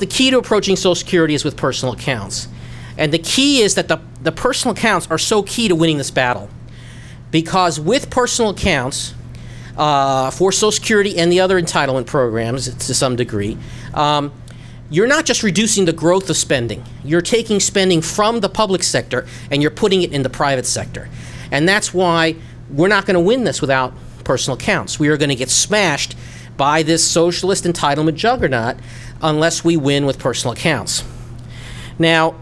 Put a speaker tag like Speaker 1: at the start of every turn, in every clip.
Speaker 1: The key to approaching Social Security is with personal accounts. And the key is that the personal accounts are so key to winning this battle. Because with personal accounts, for Social Security and the other entitlement programs to some degree, you're not just reducing the growth of spending. You're taking spending from the public sector and you're putting it in the private sector. And that's why we're not going to win this without personal accounts. We are going to get smashed by this socialist entitlement juggernaut unless we win with personal accounts. Now,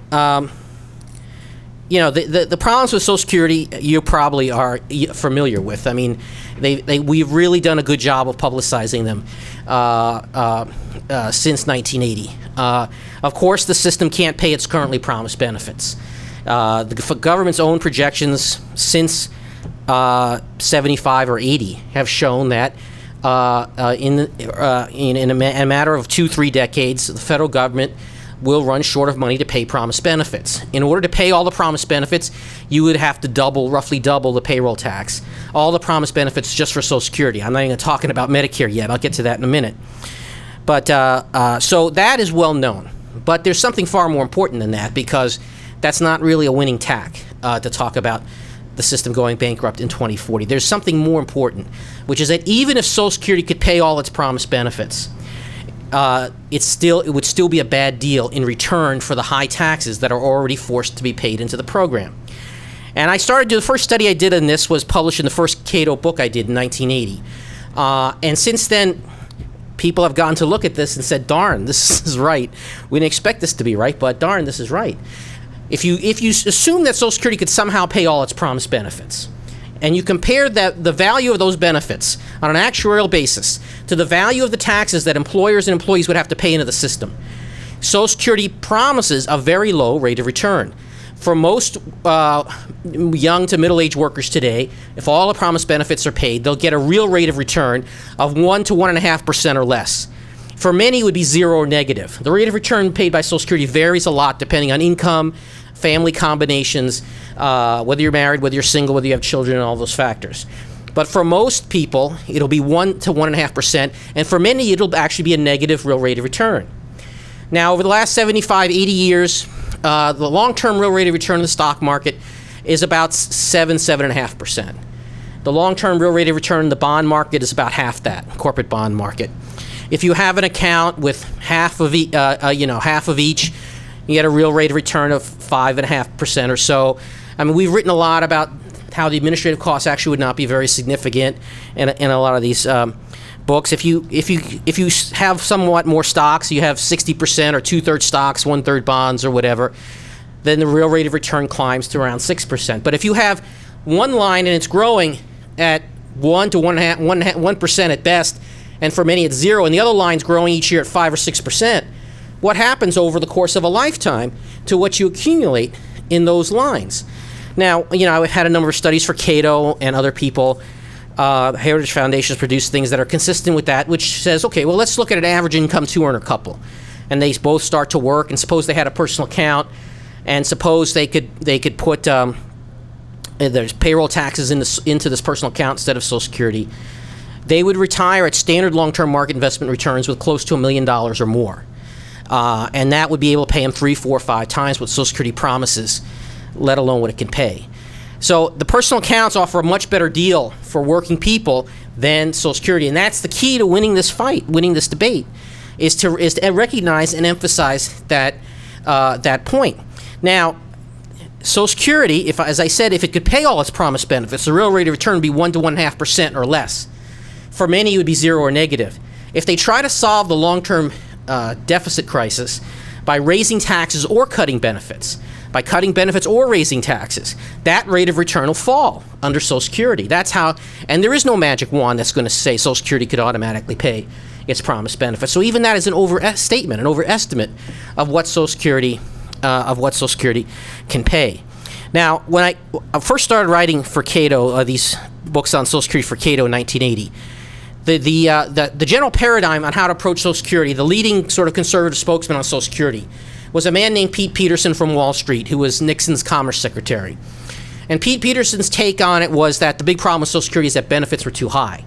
Speaker 1: you know, the problems with Social Security you probably are familiar with. I mean, we've really done a good job of publicizing them since 1980. Of course, the system can't pay its currently promised benefits. The government's own projections since 75 or 80 have shown that in a matter of 2-3 decades, the federal government will run short of money to pay promised benefits. In order to pay all the promised benefits, you would have to roughly double the payroll tax. All the promised benefits just for Social Security. I'm not even talking about Medicare yet. I'll get to that in a minute. But so that is well known. But there's something far more important than that, because that's not really a winning tack to talk about the system going bankrupt in 2040. There's something more important, which is that even if Social Security could pay all its promised benefits, it would still be a bad deal in return for the high taxes that are already forced to be paid into the program. And the first study I did on this was published in the first Cato book I did in 1980. And since then, people have gotten to look at this and said, darn, this is right. We didn't expect this to be right, but darn, this is right. If you assume that Social Security could somehow pay all its promised benefits, and you compare the value of those benefits on an actuarial basis to the value of the taxes that employers and employees would have to pay into the system, Social Security promises a very low rate of return. For most young to middle-aged workers today, if all the promised benefits are paid, they'll get a real rate of return of 1 to 1.5% or less. For many, it would be 0 or negative. The rate of return paid by Social Security varies a lot depending on income, family combinations, whether you're married, whether you're single, whether you have children, and all those factors. But for most people, it'll be 1 to 1.5%, and for many, it'll actually be a negative real rate of return. Now, over the last 75, 80 years, the long-term real rate of return in the stock market is about 7.5%. The long-term real rate of return in the bond market is about half that, corporate bond market. If you have an account with half of each, you get a real rate of return of 5.5% or so. I mean, we've written a lot about how the administrative costs actually would not be very significant in a lot of these books. If you have somewhat more stocks, you have 60% or 2/3 stocks, 1/3 bonds or whatever, then the real rate of return climbs to around 6%. But if you have one line and it's growing at 1 to 1% at best, and for many it's 0, and the other line's growing each year at 5 or 6%, what happens over the course of a lifetime to what you accumulate in those lines? Now, you know, I've had a number of studies for Cato and other people. Heritage Foundation has produced things that are consistent with that, which says, okay, well, let's look at an average income two-earner couple. And they both start to work, and suppose they had a personal account, and suppose they could put there's payroll taxes into this personal account instead of Social Security. They would retire at standard long-term market investment returns with close to $1 million or more. And that would be able to pay them 3, 4, 5 times what Social Security promises, let alone what it can pay. So the personal accounts offer a much better deal for working people than Social Security, and that's the key to winning this fight, winning this debate, is to recognize and emphasize that that point. Now, Social Security, as I said, if it could pay all its promised benefits, the real rate of return would be 1 to 1.5% or less. For many, it would be 0 or negative. If they try to solve the long-term deficit crisis by raising taxes or cutting benefits, by cutting benefits or raising taxes, that rate of return will fall under Social Security. That's how, and there is no magic wand that's going to say Social Security could automatically pay its promised benefits. So even that is an overstatement, an overestimate of what Social Security can pay. Now, when I first started writing for Cato, these books on Social Security for Cato in 1980, the general paradigm on how to approach Social Security, the leading sort of conservative spokesman on Social Security, was a man named Pete Peterson from Wall Street, who was Nixon's Commerce Secretary. And Pete Peterson's take on it was that the big problem with Social Security is that benefits were too high.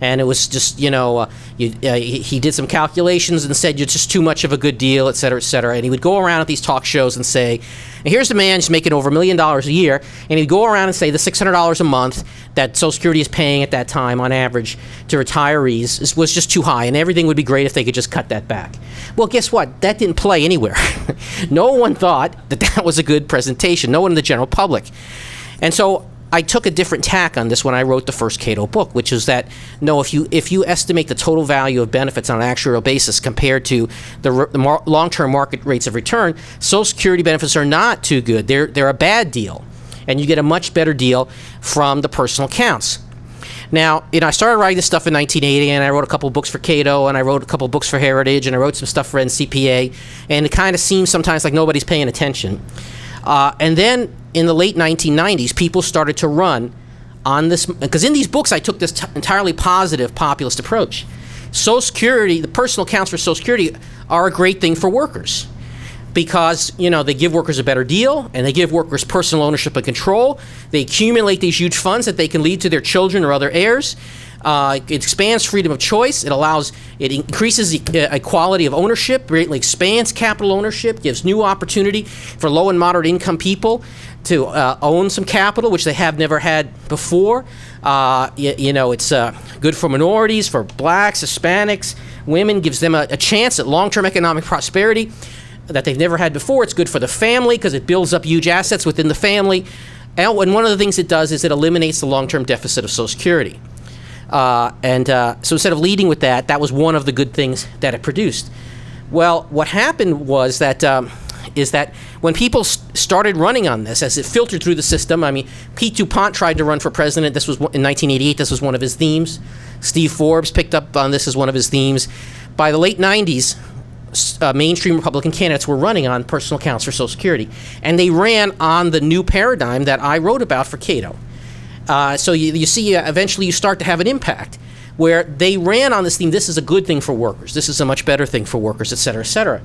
Speaker 1: And it was just, he did some calculations and said, you're just too much of a good deal, et cetera, et cetera. And he would go around at these talk shows and say, and here's the man who's making over $1 million a year, and he'd go around and say the $600 a month that Social Security is paying at that time on average to retirees was just too high, and everything would be great if they could just cut that back. Well, guess what? That didn't play anywhere. No one thought that that was a good presentation, no one in the general public. And so I took a different tack on this when I wrote the first Cato book, which is that, no, if you estimate the total value of benefits on an actuarial basis compared to the long-term market rates of return, Social Security benefits are not too good. They're a bad deal, and you get a much better deal from the personal accounts. Now, I started writing this stuff in 1980, and I wrote a couple of books for Cato, and I wrote a couple of books for Heritage, and I wrote some stuff for NCPA, and it kind of seems sometimes like nobody's paying attention. And then in the late 1990s, people started to run on this, because in these books I took this entirely positive populist approach. Social Security, the personal accounts for Social Security are a great thing for workers because, they give workers a better deal, and they give workers personal ownership and control. They accumulate these huge funds that they can leave to their children or other heirs. It expands freedom of choice. It increases the equality of ownership, greatly expands capital ownership, gives new opportunity for low and moderate income people to own some capital, which they have never had before. It's good for minorities, for blacks, Hispanics, women, gives them a chance at long-term economic prosperity that they've never had before. It's good for the family because it builds up huge assets within the family. And one of the things it does is it eliminates the long-term deficit of Social Security. So instead of leading with that, that was one of the good things that it produced. Well, what happened was that is that when people started running on this, as it filtered through the system, I mean, Pete DuPont tried to run for president. This was in 1988. This was one of his themes. Steve Forbes picked up on this as one of his themes. By the late 90s, mainstream Republican candidates were running on personal accounts for Social Security, and they ran on the new paradigm that I wrote about for Cato. So you see, eventually you start to have an impact where they ran on this theme. This is a good thing for workers. This is a much better thing for workers, et cetera, et cetera.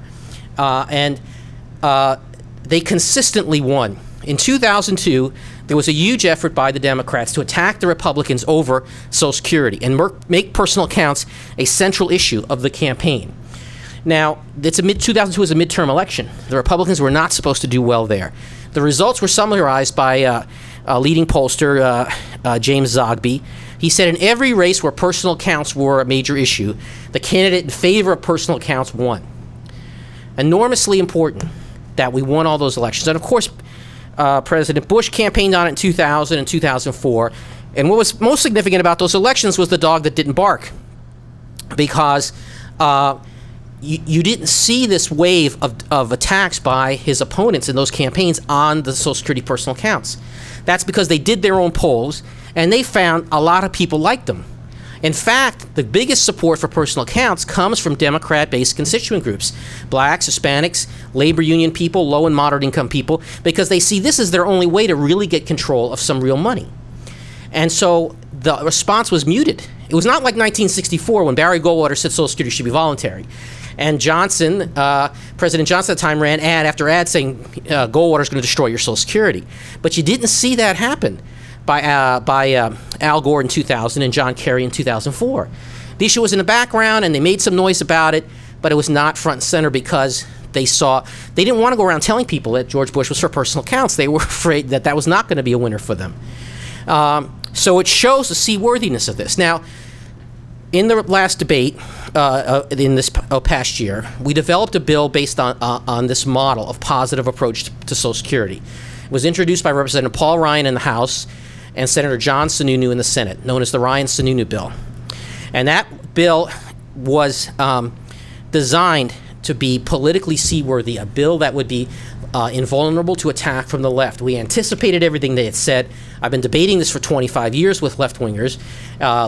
Speaker 1: They consistently won. In 2002, there was a huge effort by the Democrats to attack the Republicans over Social Security and make personal accounts a central issue of the campaign. Now, 2002 was a midterm election. The Republicans were not supposed to do well there. The results were summarized by leading pollster James Zogby. He said in every race where personal accounts were a major issue, the candidate in favor of personal accounts won. Enormously important that we won all those elections. And of course, President Bush campaigned on it in 2000 and 2004. And what was most significant about those elections was the dog that didn't bark. Because you didn't see this wave of attacks by his opponents in those campaigns on the Social Security personal accounts. That's because they did their own polls, and they found a lot of people liked them. In fact, the biggest support for personal accounts comes from Democrat-based constituent groups, blacks, Hispanics, labor union people, low and moderate income people, because they see this is their only way to really get control of some real money. And so the response was muted. It was not like 1964 when Barry Goldwater said Social Security should be voluntary. And Johnson, President Johnson at the time, ran ad after ad saying Goldwater's going to destroy your Social Security. But you didn't see that happen by Al Gore in 2000 and John Kerry in 2004. The issue was in the background, and they made some noise about it, but it was not front and center because they didn't want to go around telling people that George Bush was for personal accounts. They were afraid that that was not going to be a winner for them. So it shows the seaworthiness of this. Now, in the last debate, in this past year, we developed a bill based on this model of positive approach to Social Security. It was introduced by Representative Paul Ryan in the House and Senator John Sununu in the Senate, known as the Ryan-Sununu bill. And that bill was designed to be politically seaworthy, a bill that would be invulnerable to attack from the left. We anticipated everything they had said. I've been debating this for 25 years with left-wingers,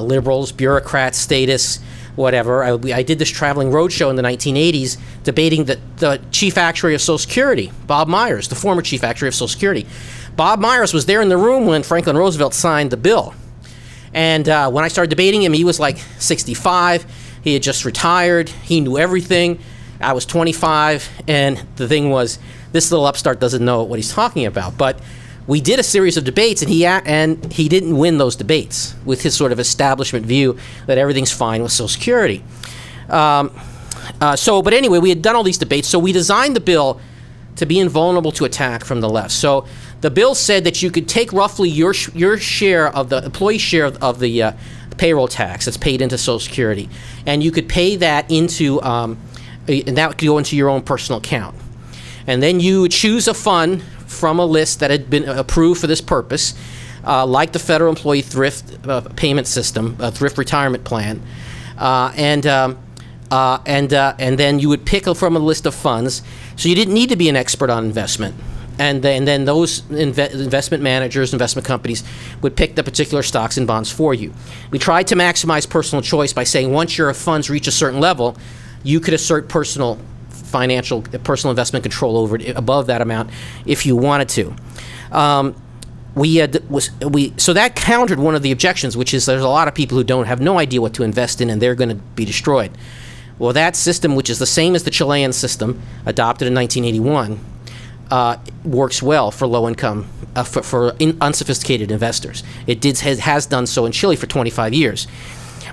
Speaker 1: liberals, bureaucrats, statists, whatever. I did this traveling roadshow in the 1980s debating the chief actuary of Social Security, Bob Myers, the former chief actuary of Social Security. Bob Myers was there in the room when Franklin Roosevelt signed the bill. And when I started debating him, he was like 65. He had just retired. He knew everything. I was 25, and the thing was, this little upstart doesn't know what he's talking about. But we did a series of debates, and he didn't win those debates with his sort of establishment view that everything's fine with Social Security. But anyway, we had done all these debates, so we designed the bill to be invulnerable to attack from the left. So the bill said that you could take roughly your share of the employee share of the payroll tax that's paid into Social Security, and you could pay that into, and that would go into your own personal account. And then you would choose a fund from a list that had been approved for this purpose, like the Federal Employee Thrift Payment System, Thrift Retirement Plan, and then you would pick from a list of funds. So you didn't need to be an expert on investment. And then those investment managers, investment companies would pick the particular stocks and bonds for you. We tried to maximize personal choice by saying once your funds reach a certain level, you could assert personal investment control over it above that amount if you wanted to. So that countered one of the objections, which is there's a lot of people who have no idea what to invest in, and they're going to be destroyed. Well, that system, which is the same as the Chilean system adopted in 1981, works well for low-income, for unsophisticated investors. It has done so in Chile for 25 years.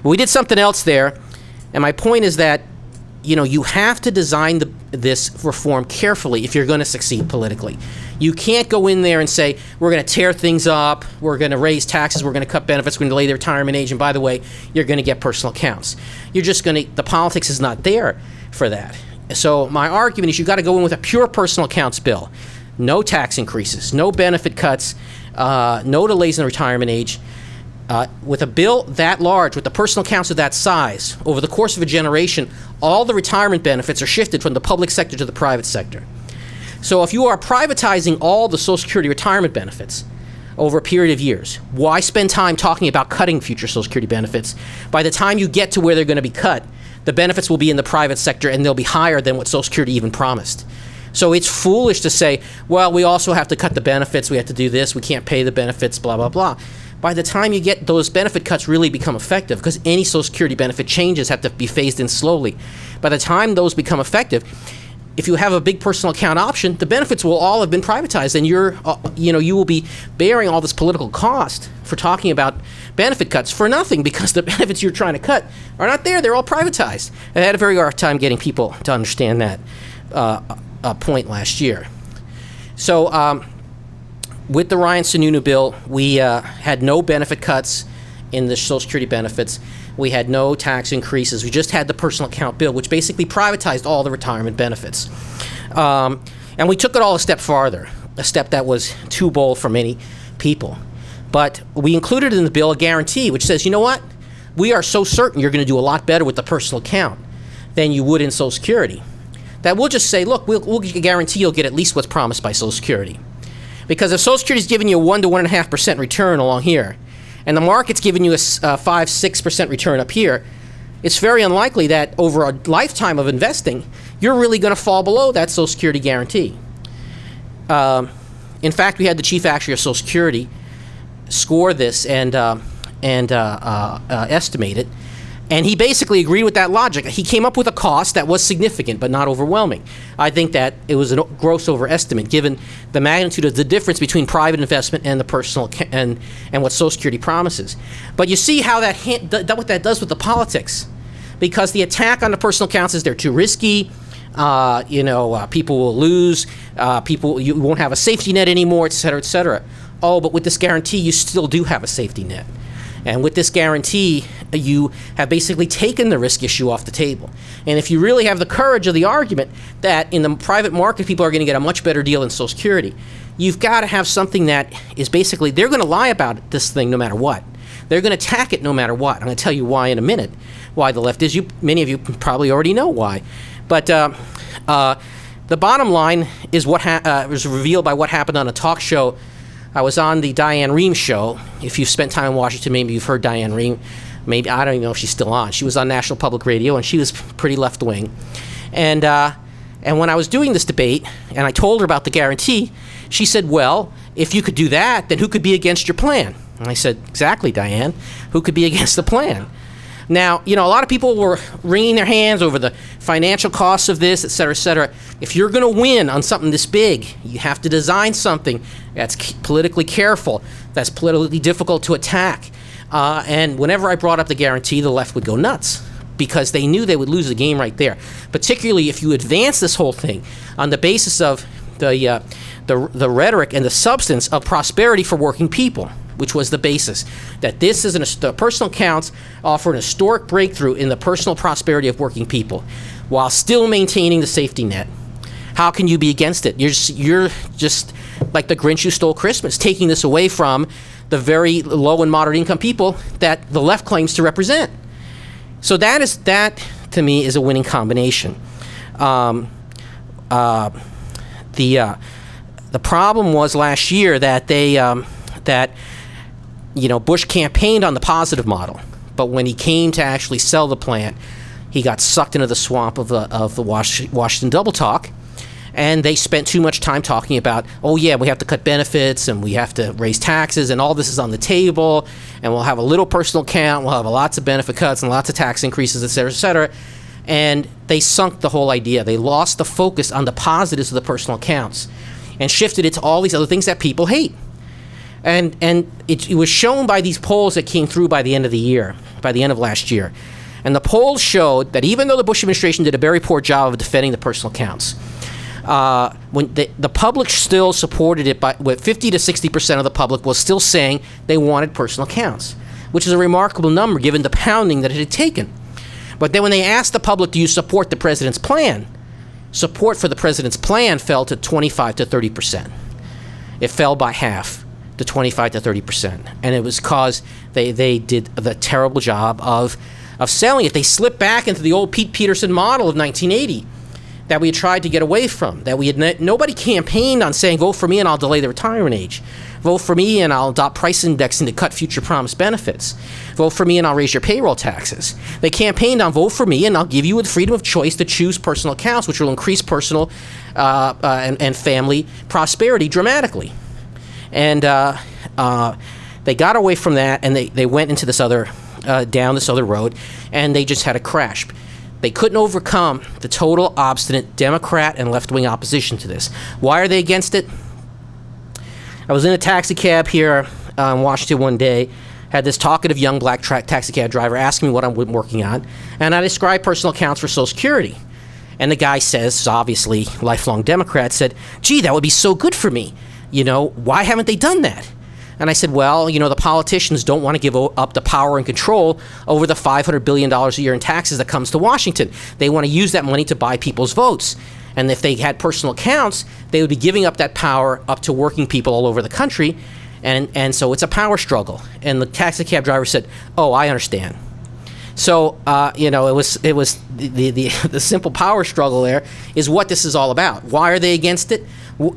Speaker 1: But we did something else there, and my point is that you have to design this reform carefully if you're going to succeed politically. You can't go in there and say, we're going to tear things up, we're going to raise taxes, we're going to cut benefits, we're going to delay the retirement age, and by the way, you're going to get personal accounts. You're just going to, the politics is not there for that. So my argument is you've got to go in with a pure personal accounts bill. No tax increases, no benefit cuts, no delays in the retirement age. With a bill that large, with the personal accounts of that size, over the course of a generation, all the retirement benefits are shifted from the public sector to the private sector. So if you are privatizing all the Social Security retirement benefits over a period of years, why spend time talking about cutting future Social Security benefits? By the time you get to where they're going to be cut, the benefits will be in the private sector and they'll be higher than what Social Security even promised. So it's foolish to say, well, we also have to cut the benefits, we have to do this, we can't pay the benefits, blah, blah, blah. By the time you get those benefit cuts really become effective, because any Social Security benefit changes have to be phased in slowly. By the time those become effective, if you have a big personal account option, the benefits will all have been privatized, and you will be bearing all this political cost for talking about benefit cuts for nothing, because the benefits you're trying to cut are not there. They're all privatized. I had a very hard time getting people to understand that point last year. So with the Ryan Sununu bill, we had no benefit cuts in the Social Security benefits. We had no tax increases. We just had the personal account bill, which basically privatized all the retirement benefits. And we took it all a step farther, a step that was too bold for many people. But we included in the bill a guarantee which says, you know what? We are so certain you're going to do a lot better with the personal account than you would in Social Security, that we'll just say, look, we'll guarantee you'll get at least what's promised by Social Security. Because if Social Security is giving you a 1 to 1.5% return along here, and the market's giving you a 5–6% return up here, it's very unlikely that over a lifetime of investing, you're really going to fall below that Social Security guarantee. In fact, we had the chief actuary of Social Security score this and estimate it, and he basically agreed with that logic. He came up with a cost that was significant but not overwhelming. I think that it was a gross overestimate given the magnitude of the difference between private investment and the personal and what Social Security promises. But you see how what that does with the politics, because the attack on the personal accounts is they're too risky. People will lose. You won't have a safety net anymore, et cetera, et cetera. Oh, but with this guarantee, you still do have a safety net. And with this guarantee, you have basically taken the risk issue off the table. And if you really have the courage of the argument that in the private market people are going to get a much better deal than Social Security, you've got to have something that is basically, they're going to lie about this thing no matter what. They're going to attack it no matter what. I'm going to tell you why in a minute, why the left is. Many of you probably already know why. But the bottom line is what was revealed by what happened on a talk show. I was on the Diane Rehm show. If you've spent time in Washington, maybe you've heard Diane Rehm. Maybe, I don't even know if she's still on. She was on National Public Radio, and she was pretty left-wing. And when I was doing this debate, and I told her about the guarantee, she said, well, if you could do that, then who could be against your plan? And I said, exactly, Diane. Who could be against the plan? Now, you know, a lot of people were wringing their hands over the financial costs of this, et cetera, et cetera. If you're going to win on something this big, you have to design something that's politically careful, that's politically difficult to attack. And whenever I brought up the guarantee, the left would go nuts because they knew they would lose the game right there, particularly if you advance this whole thing on the basis of the rhetoric and the substance of prosperity for working people, which was the basis, that this is the personal accounts offer an historic breakthrough in the personal prosperity of working people while still maintaining the safety net. How can you be against it? You're just like the Grinch who stole Christmas, taking this away from the very low and moderate income people that the left claims to represent. So that to me is a winning combination. The problem was last year that Bush campaigned on the positive model, but when he came to actually sell the plant, he got sucked into the swamp of the Washington double talk, and they spent too much time talking about, oh yeah, we have to cut benefits and we have to raise taxes and all this is on the table, and we'll have a little personal account, we'll have lots of benefit cuts and lots of tax increases, et cetera, et cetera. And they sunk the whole idea. They lost the focus on the positives of the personal accounts and shifted it to all these other things that people hate. And it was shown by these polls that came through by the end of the year, by the end of last year. And the polls showed that even though the Bush administration did a very poor job of defending the personal accounts, when the public still supported it, with 50 to 60% of the public was still saying they wanted personal accounts, which is a remarkable number given the pounding that it had taken. But then when they asked the public, do you support the president's plan? Support for the president's plan fell to 25 to 30%. It fell by half to 25 to 30%. And it was because they did the terrible job of selling it. They slipped back into the old Pete Peterson model of 1980 that we had tried to get away from, that we had nobody campaigned on saying, vote for me and I'll delay the retirement age. Vote for me and I'll adopt price indexing to cut future promised benefits. Vote for me and I'll raise your payroll taxes. They campaigned on vote for me and I'll give you the freedom of choice to choose personal accounts, which will increase personal and family prosperity dramatically. And they got away from that and they went into this other, down this other road, and they just had a crash. They couldn't overcome the total obstinate Democrat and left-wing opposition to this. Why are they against it? I was in a taxi cab here in Washington one day, had this talkative young black taxi cab driver ask me what I'm working on, and I described personal accounts for Social Security. And the guy says, obviously lifelong Democrat, said, gee, that would be so good for me. You know, why haven't they done that? And I said, well, you know, the politicians don't want to give up the power and control over the $500 billion a year in taxes that comes to Washington. They want to use that money to buy people's votes. And if they had personal accounts, they would be giving up that power up to working people all over the country. And so it's a power struggle. And the taxi cab driver said, oh, I understand. So, you know, it was the simple power struggle there is what this is all about. Why are they against it?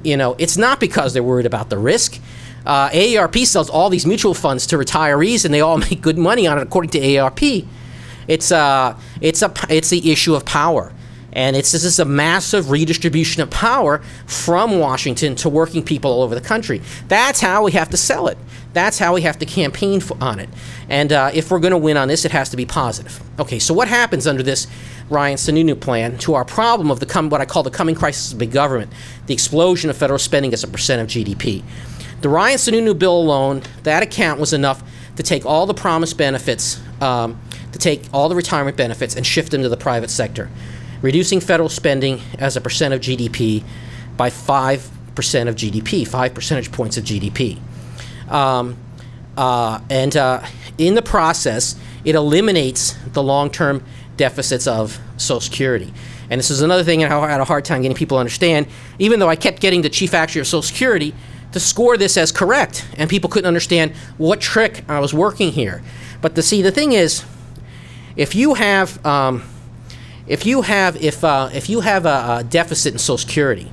Speaker 1: You know, it's not because they're worried about the risk. AARP sells all these mutual funds to retirees, and they all make good money on it, according to AARP. It's the issue of power, and this is a massive redistribution of power from Washington to working people all over the country. That's how we have to sell it. That's how we have to campaign on it. And if we're going to win on this, it has to be positive. Okay, so what happens under this Ryan Sununu plan to our problem of what I call the coming crisis of big government, the explosion of federal spending as a percent of GDP? The Ryan Sununu bill alone, that account was enough to take all the promised benefits, to take all the retirement benefits and shift them to the private sector, reducing federal spending as a percent of GDP by 5% of GDP, 5 percentage points of GDP. In the process, it eliminates the long-term deficits of Social Security. And this is another thing I had a hard time getting people to understand, even though I kept getting the chief actuary of Social Security to score this as correct, and people couldn't understand what trick I was working here. But the thing is, if you have a deficit in Social Security,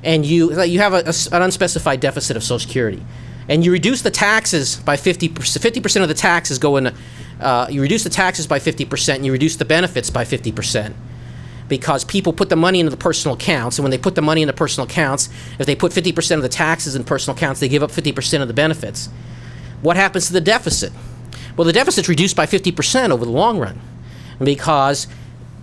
Speaker 1: and you have an unspecified deficit of Social Security, and you reduce the taxes by 50% of the taxes go in, you reduce the taxes by 50%, and you reduce the benefits by 50%. Because people put the money into the personal accounts, and when they put the money into personal accounts, if they put 50% of the taxes in personal accounts, they give up 50% of the benefits. What happens to the deficit? Well, the deficit's reduced by 50% over the long run, because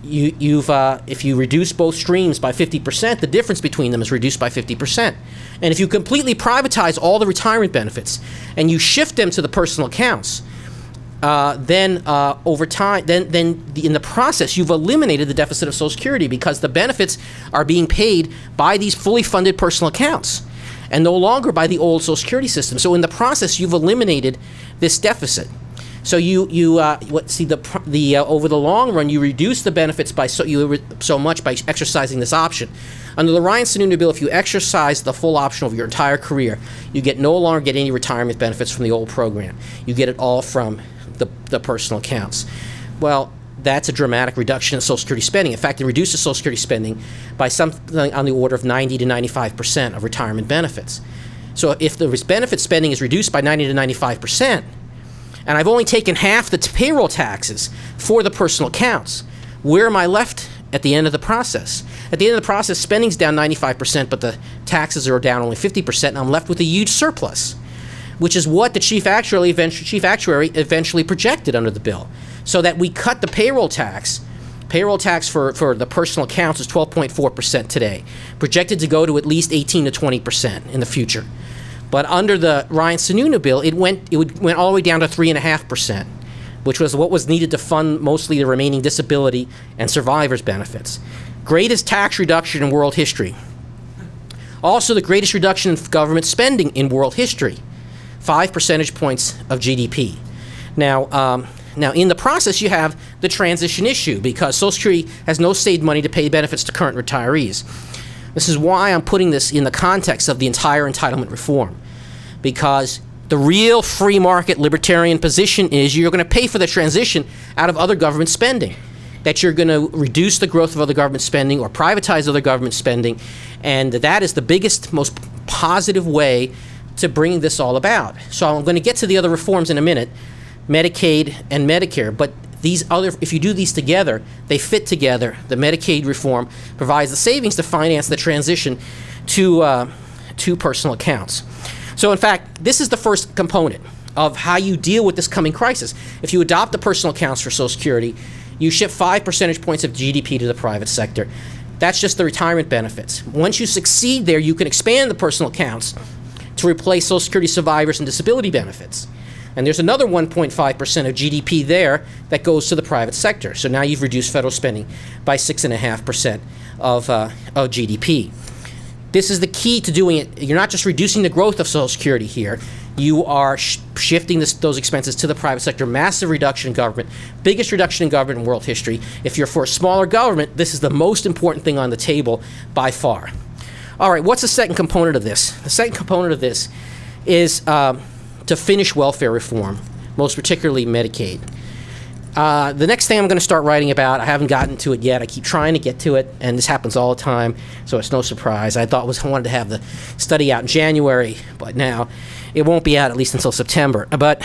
Speaker 1: if you reduce both streams by 50%, the difference between them is reduced by 50%. And if you completely privatize all the retirement benefits and you shift them to the personal accounts, then over time, in the process, you've eliminated the deficit of Social Security, because the benefits are being paid by these fully funded personal accounts and no longer by the old Social Security system. So in the process, you've eliminated this deficit. So over the long run, you reduce the benefits by so much by exercising this option. Under the Ryan-Sununu bill, if you exercise the full option over your entire career, you no longer get any retirement benefits from the old program. You get it all from the personal accounts. Well, that's a dramatic reduction in Social Security spending. In fact, it reduces Social Security spending by something on the order of 90 to 95% of retirement benefits. So if the benefit spending is reduced by 90 to 95%, and I've only taken half the payroll taxes for the personal accounts, where am I left at the end of the process? At the end of the process, spending's down 95%, but the taxes are down only 50%, and I'm left with a huge surplus, which is what the chief actuary eventually projected under the bill. So that we cut the payroll tax. Payroll tax for the personal accounts is 12.4% today, projected to go to at least 18 to 20% in the future. But under the Ryan-Sununu bill, it went all the way down to 3.5%, which was what was needed to fund mostly the remaining disability and survivors benefits. Greatest tax reduction in world history. Also the greatest reduction in government spending in world history, 5 percentage points of GDP. Now in the process, you have the transition issue, because Social Security has no saved money to pay benefits to current retirees. This is why I'm putting this in the context of the entire entitlement reform, because the real free market libertarian position is you're going to pay for the transition out of other government spending, that you're going to reduce the growth of other government spending or privatize other government spending, and that is the biggest, most positive way to bring this all about. So I'm going to get to the other reforms in a minute, Medicaid and Medicare, but if you do these together, they fit together. The Medicaid reform provides the savings to finance the transition to personal accounts. So in fact, this is the first component of how you deal with this coming crisis. If you adopt the personal accounts for Social Security, you shift 5 percentage points of GDP to the private sector. That's just the retirement benefits. Once you succeed there, you can expand the personal accounts to replace Social Security survivors and disability benefits. And there's another 1.5% of GDP there that goes to the private sector. So now you've reduced federal spending by 6.5% of GDP. This is the key to doing it. You're not just reducing the growth of Social Security here. You are shifting those expenses to the private sector. Massive reduction in government. Biggest reduction in government in world history. If you're for a smaller government, this is the most important thing on the table by far. All right, what's the second component of this? The second component of this is to finish welfare reform, most particularly Medicaid. The next thing I'm going to start writing about, I haven't gotten to it yet. I keep trying to get to it, and this happens all the time, so it's no surprise. I wanted to have the study out in January, but now it won't be out at least until September. But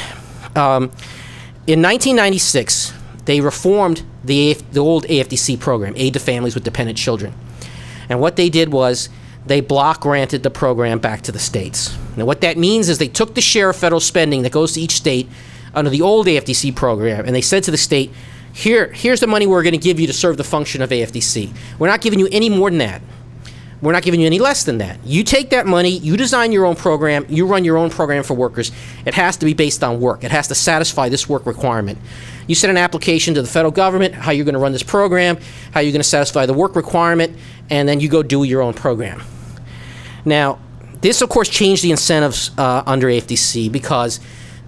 Speaker 1: in 1996, they reformed the old AFDC program, Aid to Families with Dependent Children. And what they did was they block granted the program back to the states. Now what that means is they took the share of federal spending that goes to each state under the old AFDC program, and they said to the state, here's the money we're going to give you to serve the function of AFDC. We're not giving you any more than that. We're not giving you any less than that. You take that money, you design your own program, you run your own program for workers. It has to be based on work. It has to satisfy this work requirement. You send an application to the federal government, how you're going to run this program, how you're going to satisfy the work requirement, and then you go do your own program. Now, this of course changed the incentives under AFDC, because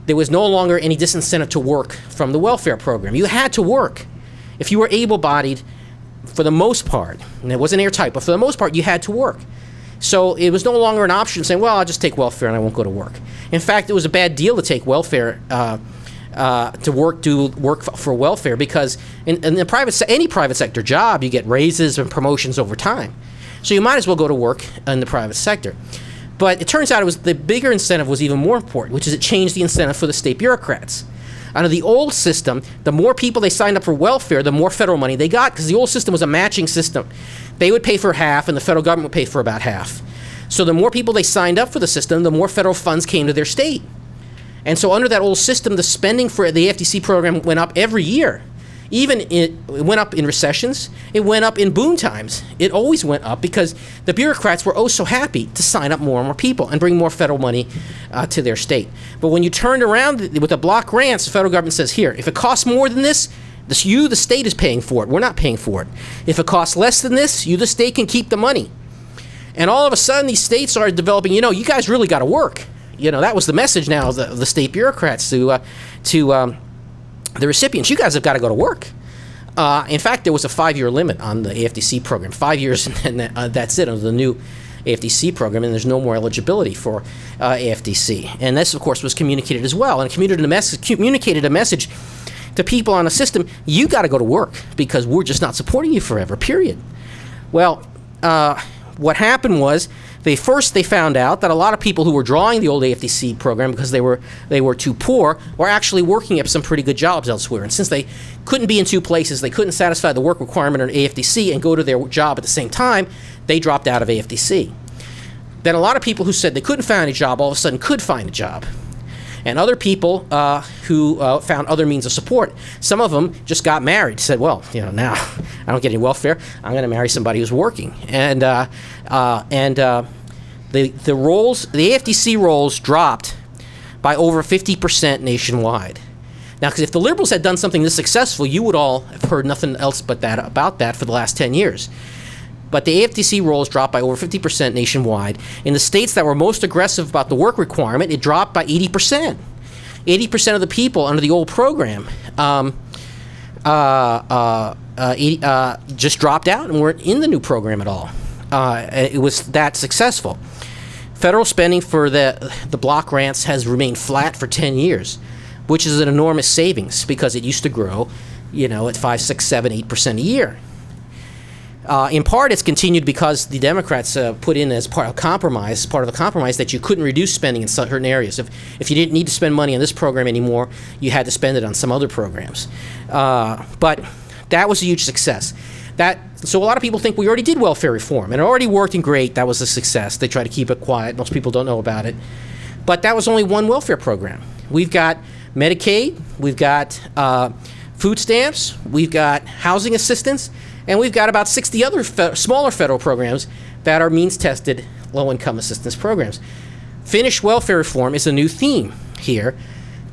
Speaker 1: there was no longer any disincentive to work from the welfare program. You had to work. If you were able-bodied, for the most part, and it wasn't airtight, but for the most part, you had to work. So it was no longer an option saying, well, I'll just take welfare and I won't go to work. In fact, it was a bad deal to take welfare, do work for welfare, because in the any private sector job, you get raises and promotions over time. So you might as well go to work in the private sector. But it turns out the bigger incentive was even more important, which is it changed the incentive for the state bureaucrats. Under the old system, the more people they signed up for welfare, the more federal money they got, because the old system was a matching system. They would pay for half, and the federal government would pay for about half. So the more people they signed up for the system, the more federal funds came to their state. And so under that old system, the spending for the AFDC program went up every year. Even it went up in recessions. It went up in boom times. It always went up because the bureaucrats were oh so happy to sign up more and more people and bring more federal money to their state. But when you turned around with the block grants, the federal government says, here, if it costs more than this, you, the state, is paying for it. We're not paying for it. If it costs less than this, you, the state, can keep the money. And all of a sudden, these states started developing, you know, you guys really got to work. You know, that was the message now of the state bureaucrats to the recipients. You guys have got to go to work. In fact, there was a 5-year limit on the AFDC program. 5 years, and that's it under the new AFDC program, and there's no more eligibility for AFDC. And this, of course, was communicated as well. And it communicated a message to people on the system, you got to go to work because we're just not supporting you forever, period. Well, what happened was they found out that a lot of people who were drawing the old AFDC program because they were too poor were actually working at some pretty good jobs elsewhere. And since they couldn't be in two places, they couldn't satisfy the work requirement on AFDC and go to their job at the same time, they dropped out of AFDC. Then a lot of people who said they couldn't find a job all of a sudden could find a job. And other people who found other means of support. Some of them just got married, said, well, you know, now I don't get any welfare, I'm going to marry somebody who's working. And the AFDC rolls dropped by over 50% nationwide. Now, because if the liberals had done something this successful, you would all have heard nothing else but that about that for the last 10 years. But the AFDC rolls dropped by over 50% nationwide. In the states that were most aggressive about the work requirement, it dropped by 80%. 80% of the people under the old program just dropped out and weren't in the new program at all. It was that successful. Federal spending for the block grants has remained flat for 10 years, which is an enormous savings because it used to grow, you know, at 5, 6, 7, 8% a year. In part, it's continued because the Democrats put in as part of the compromise that you couldn't reduce spending in certain areas. If you didn't need to spend money on this program anymore, you had to spend it on some other programs. But that was a huge success. So a lot of people think we already did welfare reform, and it already worked and great. That was a success. They try to keep it quiet. Most people don't know about it. But that was only one welfare program. We've got Medicaid, we've got food stamps, we've got housing assistance, and we've got about 60 other smaller federal programs that are means-tested low-income assistance programs. Finished welfare reform is a new theme here,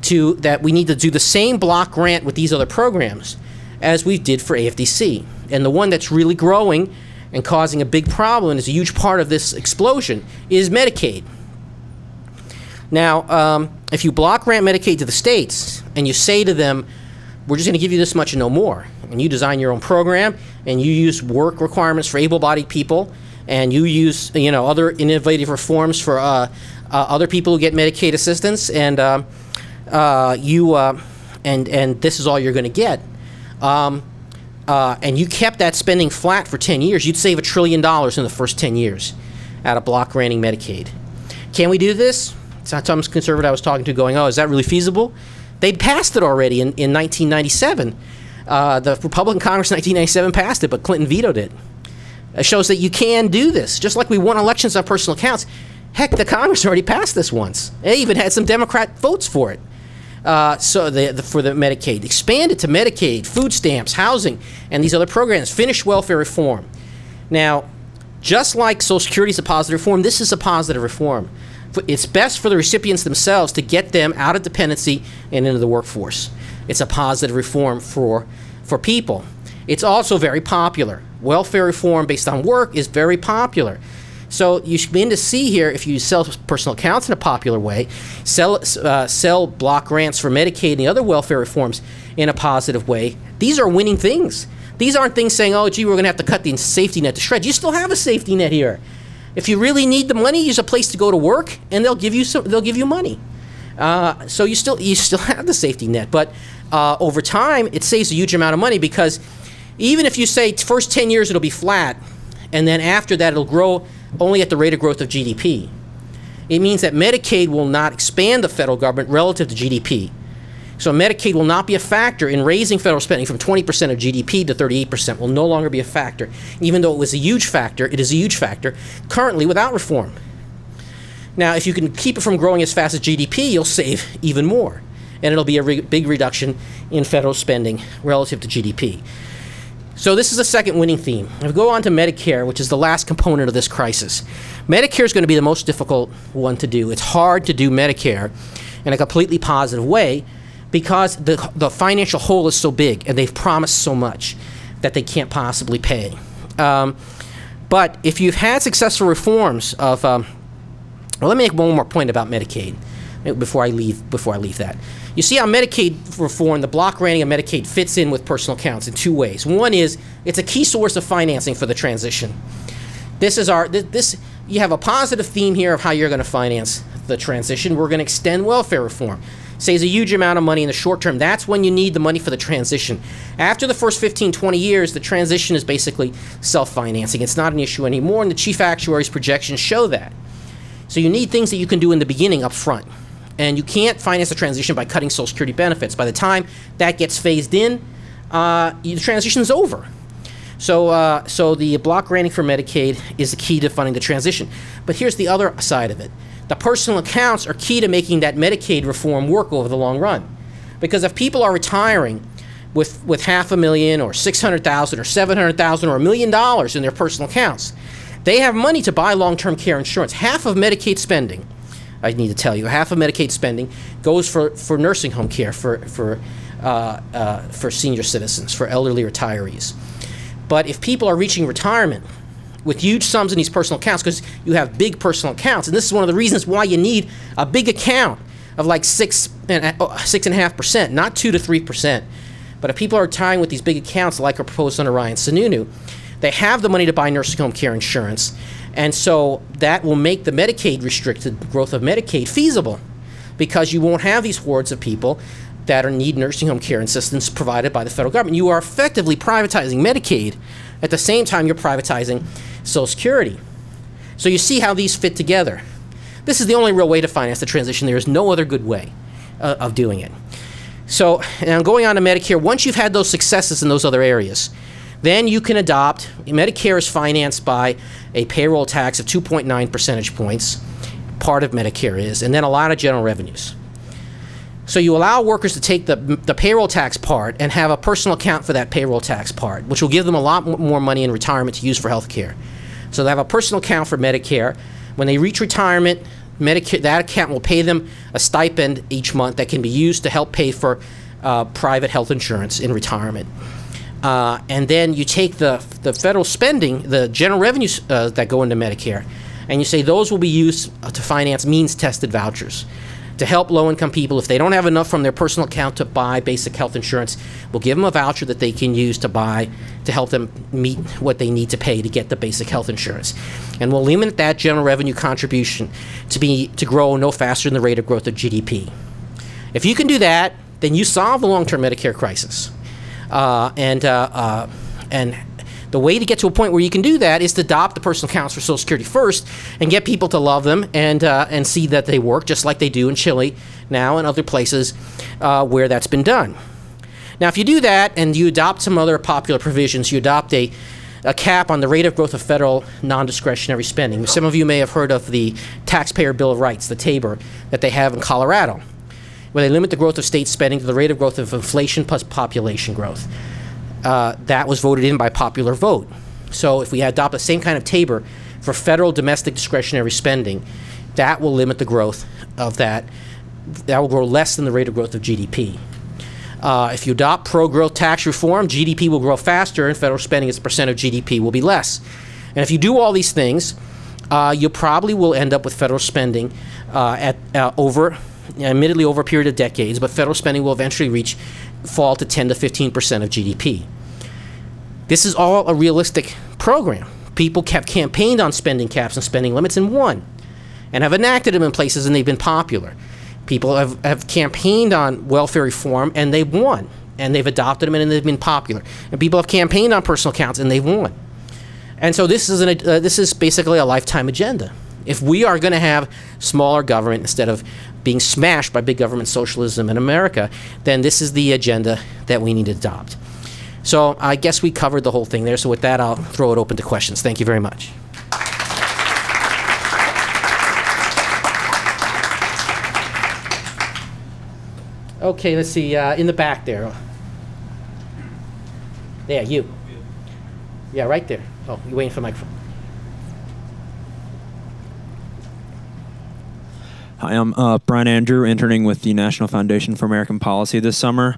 Speaker 1: that we need to do the same block grant with these other programs as we did for AFDC. And the one that's really growing and causing a big problem and is a huge part of this explosion is Medicaid. Now, if you block grant Medicaid to the states and you say to them, we're just going to give you this much and no more, and you design your own program and you use work requirements for able-bodied people and you use, you know, other innovative reforms for other people who get Medicaid assistance, and and this is all you're going to get, and you kept that spending flat for 10 years, you'd save $1 trillion in the first 10 years out of block granting Medicaid. Can we do this? Some conservative I was talking to going, oh, is that really feasible? They'd passed it already in 1997. The Republican Congress in 1997 passed it, but Clinton vetoed it. It shows that you can do this. Just like we won elections on personal accounts, heck, the Congress already passed this once. They even had some Democrat votes for it. For the Medicaid. Expand it to Medicaid, food stamps, housing, and these other programs. Finish welfare reform. Now, just like Social Security is a positive reform, this is a positive reform. It's best for the recipients themselves to get them out of dependency and into the workforce. It's a positive reform for people. It's also very popular. Welfare reform based on work is very popular. So you should begin to see here, if you sell personal accounts in a popular way, sell block grants for Medicaid and the other welfare reforms in a positive way, these are winning things. These aren't things saying, oh, gee, we're going to have to cut the safety net to shreds. You still have a safety net here. If you really need the money, there's a place to go to work, and they'll give you money. So you still have the safety net, but over time, it saves a huge amount of money, because even if you say first 10 years it'll be flat, and then after that it'll grow only at the rate of growth of GDP, it means that Medicaid will not expand the federal government relative to GDP. So Medicaid will not be a factor in raising federal spending from 20% of GDP to 38%, will no longer be a factor. Even though it was a huge factor, it is a huge factor currently without reform. Now, if you can keep it from growing as fast as GDP, you'll save even more. And it'll be a big reduction in federal spending relative to GDP. So this is the second winning theme. If we go on to Medicare, which is the last component of this crisis, Medicare is going to be the most difficult one to do. It's hard to do Medicare in a completely positive way because the financial hole is so big and they've promised so much that they can't possibly pay. But if you've had successful reforms of, well, let me make one more point about Medicaid before I leave that. You see how Medicaid reform, the block granting of Medicaid, fits in with personal accounts in two ways. One is it's a key source of financing for the transition. You have a positive theme here of how you're going to finance the transition. We're going to extend welfare reform. Saves a huge amount of money in the short term. That's when you need the money for the transition. After the first 15, 20 years, the transition is basically self-financing. It's not an issue anymore, and the chief actuary's projections show that. So you need things that you can do in the beginning up front. And you can't finance the transition by cutting Social Security benefits. By the time that gets phased in, the transition's over. So the block granting for Medicaid is the key to funding the transition. But here's the other side of it. The personal accounts are key to making that Medicaid reform work over the long run. Because if people are retiring with $500,000 or $600,000 or $700,000 or $1 million in their personal accounts, they have money to buy long-term care insurance. Half of Medicaid spending, I need to tell you, half of Medicaid spending goes for nursing home care for senior citizens, for elderly retirees. But if people are reaching retirement with huge sums in these personal accounts, because you have big personal accounts, and this is one of the reasons why you need a big account of like 6.5%, not 2 to 3%. But if people are retiring with these big accounts, like are proposed under Ryan Sununu, they have the money to buy nursing home care insurance. And so that will make the Medicaid restricted growth of Medicaid feasible, because you won't have these hordes of people that need nursing home care assistance provided by the federal government. You are effectively privatizing Medicaid. At the same time, you're privatizing Social Security. So you see how these fit together. This is the only real way to finance the transition. There is no other good way of doing it. So now going on to Medicare, once you've had those successes in those other areas, then you can adopt, Medicare is financed by a payroll tax of 2.9 percentage points, part of Medicare is, and then a lot of general revenues. So you allow workers to take the payroll tax part and have a personal account for that payroll tax part, which will give them a lot more money in retirement to use for health care. So they have a personal account for Medicare. When they reach retirement, Medicare, that account will pay them a stipend each month that can be used to help pay for private health insurance in retirement. And then you take the federal spending, the general revenues that go into Medicare, and you say those will be used to finance means-tested vouchers to help low-income people. If they don't have enough from their personal account to buy basic health insurance, we'll give them a voucher that they can use to buy to help them meet what they need to pay to get the basic health insurance. And we'll limit that general revenue contribution to grow no faster than the rate of growth of GDP. If you can do that, then you solve the long-term Medicare crisis. And the way to get to a point where you can do that is to adopt the personal accounts for Social Security first and get people to love them and see that they work, just like they do in Chile now and other places where that's been done. Now, if you do that and you adopt some other popular provisions, you adopt a cap on the rate of growth of federal non-discretionary spending. Some of you may have heard of the Taxpayer Bill of Rights, the TABOR, that they have in Colorado, where they limit the growth of state spending to the rate of growth of inflation plus population growth. That was voted in by popular vote. So if we adopt the same kind of TABOR for federal domestic discretionary spending, that will limit the growth of that. That will grow less than the rate of growth of GDP. If you adopt pro-growth tax reform, GDP will grow faster and federal spending as a percent of GDP will be less. And if you do all these things, you probably will end up with federal spending admittedly over a period of decades, but federal spending will eventually fall to 10 to 15% of GDP. This is all a realistic program. People have campaigned on spending caps and spending limits and won, and have enacted them in places and they've been popular. People have campaigned on welfare reform and they've won, and they've adopted them and they've been popular. And people have campaigned on personal accounts and they've won. And so this is basically a lifetime agenda. If we are going to have smaller government instead of being smashed by big government socialism in America, then this is the agenda that we need to adopt. So I guess we covered the whole thing there. So with that, I'll throw it open to questions. Thank you very much. Okay, let's see, in the back there. There, you. Yeah, right there. Oh, you're waiting for the microphone.
Speaker 2: Hi, I'm Brian Andrew, interning with the National Foundation for American Policy this summer.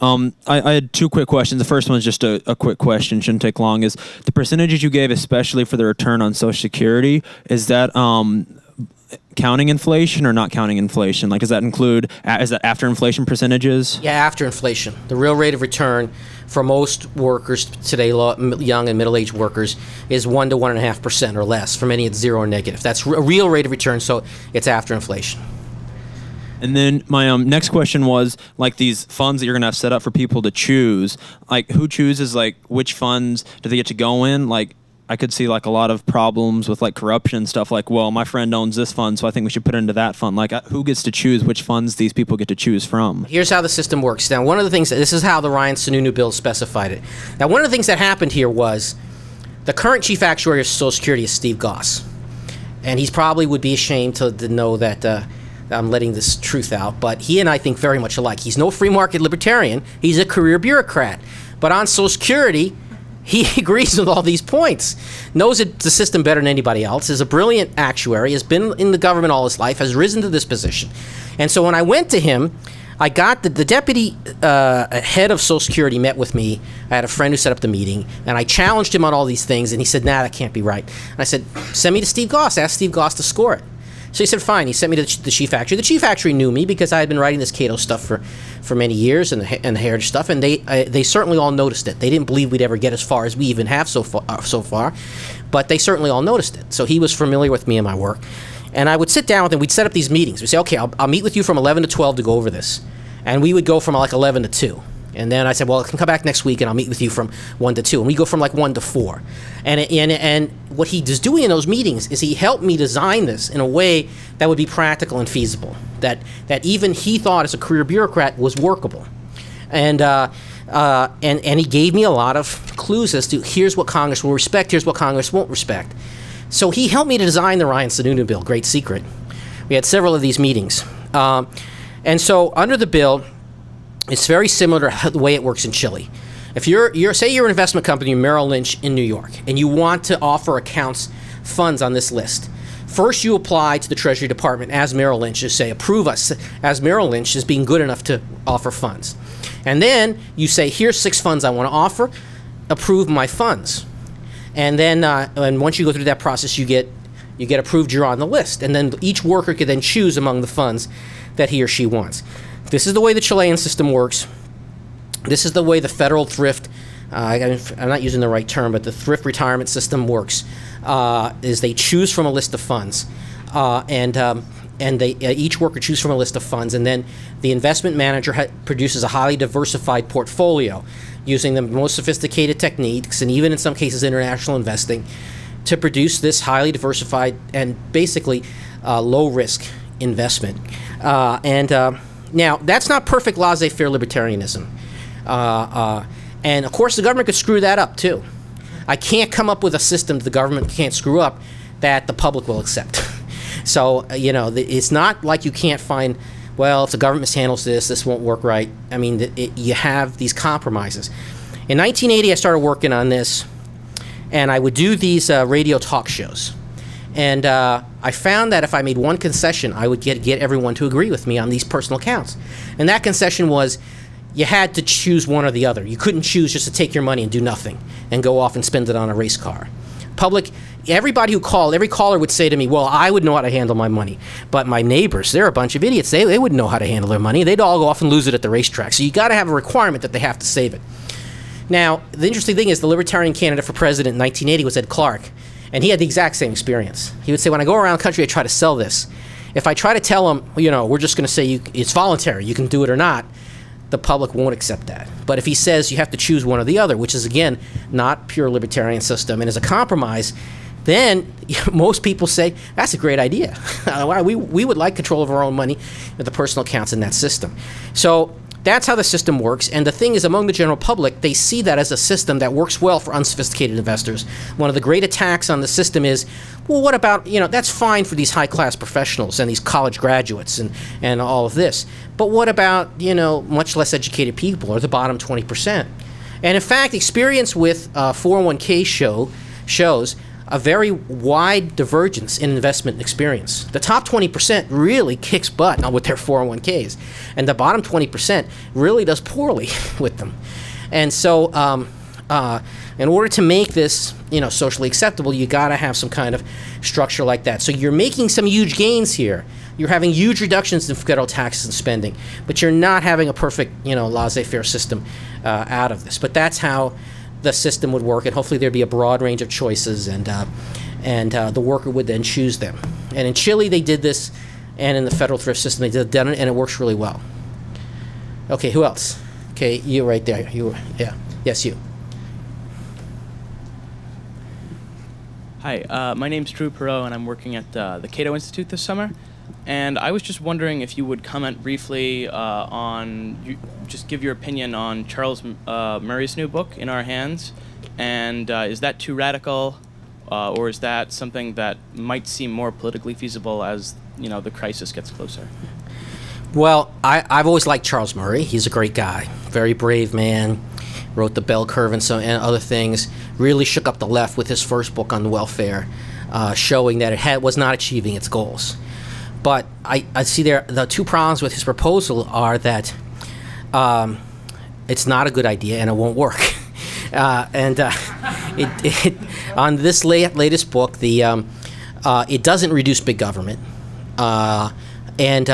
Speaker 2: I had two quick questions. The first one's just a quick question, shouldn't take long. Is the percentages you gave, especially for the return on Social Security, is that counting inflation or not counting inflation? Like, does that include, is that after inflation percentages?
Speaker 1: Yeah, after inflation. The real rate of return for most workers today, young and middle-aged workers, is 1 to 1.5% or less. For many, it's 0 or negative. That's a real rate of return, so it's after inflation.
Speaker 2: And then my next question was, like, these funds that you're going to have set up for people to choose, like, who chooses, like, which funds do they get to go in? Like, I could see, like, a lot of problems with, like, corruption stuff, like, well, my friend owns this fund, so I think we should put it into that fund. Like, who gets to choose which funds these people get to choose from?
Speaker 1: Here's how the system works. Now, one of the things, this is how the Ryan-Sununu bill specified it. Now, one of the things that happened here was the current chief actuary of Social Security is Steve Goss. And he's probably would be ashamed to know that I'm letting this truth out, but he and I think very much alike. He's no free market libertarian. He's a career bureaucrat. But on Social Security, he agrees with all these points, knows the system better than anybody else, is a brilliant actuary, has been in the government all his life, has risen to this position. And so when I went to him, I got the deputy head of Social Security met with me. I had a friend who set up the meeting, and I challenged him on all these things, and he said, nah, that can't be right. And I said, send me to Steve Goss. Ask Steve Goss to score it. So he said, fine. He sent me to the chief actuary. The chief actuary knew me because I had been writing this Cato stuff for many years and the heritage stuff, and they certainly all noticed it. They didn't believe we'd ever get as far as we even have so far, but they certainly all noticed it. So he was familiar with me and my work. And I would sit down with him. We'd set up these meetings. We'd say, okay, I'll meet with you from 11 to 12 to go over this. And we would go from like 11 to 2. And then I said, well, I can come back next week and I'll meet with you from 1 to 2. And we go from like 1 to 4. And what he was doing in those meetings is he helped me design this in a way that would be practical and feasible, that even he thought as a career bureaucrat was workable. And he gave me a lot of clues as to here's what Congress will respect, here's what Congress won't respect. So he helped me to design the Ryan-Sununu bill, great secret. We had several of these meetings. And so under the bill, it's very similar to the way it works in Chile. If say you're an investment company, Merrill Lynch in New York, and you want to offer accounts funds on this list, first you apply to the Treasury Department as Merrill Lynch to say, approve us as Merrill Lynch as being good enough to offer funds. And then you say, here's 6 funds I want to offer, approve my funds. And then and once you go through that process, you get approved, you're on the list. And then each worker could then choose among the funds that he or she wants. This is the way the Chilean system works. This is the way the federal thrift, I'm not using the right term, but the thrift retirement system works, is they choose from a list of funds. And each worker chooses from a list of funds, and then the investment manager produces a highly diversified portfolio using the most sophisticated techniques, and even in some cases international investing, to produce this highly diversified and basically low-risk investment. Now, that's not perfect laissez-faire libertarianism. And, of course, the government could screw that up, too. I can't come up with a system the government can't screw up that the public will accept. So, you know, it's not like you can't find, well, if the government handles this won't work right. I mean, you have these compromises. In 1980, I started working on this, and I would do these radio talk shows. And I found that if I made one concession, I would get everyone to agree with me on these personal accounts. And that concession was you had to choose one or the other. You couldn't choose just to take your money and do nothing and go off and spend it on a race car. Everybody who called, every caller would say to me, well, I would know how to handle my money. But my neighbors, they're a bunch of idiots. They wouldn't know how to handle their money. They'd all go off and lose it at the racetrack. So you got to have a requirement that they have to save it. Now, the interesting thing is the Libertarian candidate for president in 1980 was Ed Clark. And he had the exact same experience. He would say, when I go around the country, I try to sell this. If I try to tell them, you know, we're just going to say it's voluntary, you can do it or not, the public won't accept that. But if he says you have to choose one or the other, which is, again, not pure libertarian system and is a compromise, then most people say, that's a great idea. we would like control of our own money with the personal accounts in that system. So that's how the system works. And the thing is, among the general public, they see that as a system that works well for unsophisticated investors. One of the great attacks on the system is, well, what about, that's fine for these high-class professionals and these college graduates and all of this. But what about, much less educated people, or the bottom 20%? And in fact, experience with 401k shows a very wide divergence in investment experience. The top 20% really kicks butt with their 401ks, and the bottom 20% really does poorly with them. And so in order to make this socially acceptable, you got to have some kind of structure like that. So you're making some huge gains here. You're having huge reductions in federal taxes and spending, but you're not having a perfect laissez-faire system out of this. But that's how the system would work, and hopefully there'd be a broad range of choices, and the worker would then choose them. And in Chile they did this, and in the federal thrift system they done it, and it works really well. Okay, who else? Okay, you right there. Yes, you.
Speaker 3: Hi, my name's Drew Perot, and I'm working at the Cato Institute this summer. And I was just wondering if you would comment briefly just give your opinion on Charles Murray's new book, In Our Hands. And is that too radical, or is that something that might seem more politically feasible as the crisis gets closer?
Speaker 1: Well, I've always liked Charles Murray. He's a great guy, very brave man. Wrote The Bell Curve and other things. Really shook up the left with his first book on welfare, showing that it was not achieving its goals. But I see the two problems with his proposal are that it's not a good idea and it won't work. On this latest book, it doesn't reduce big government, and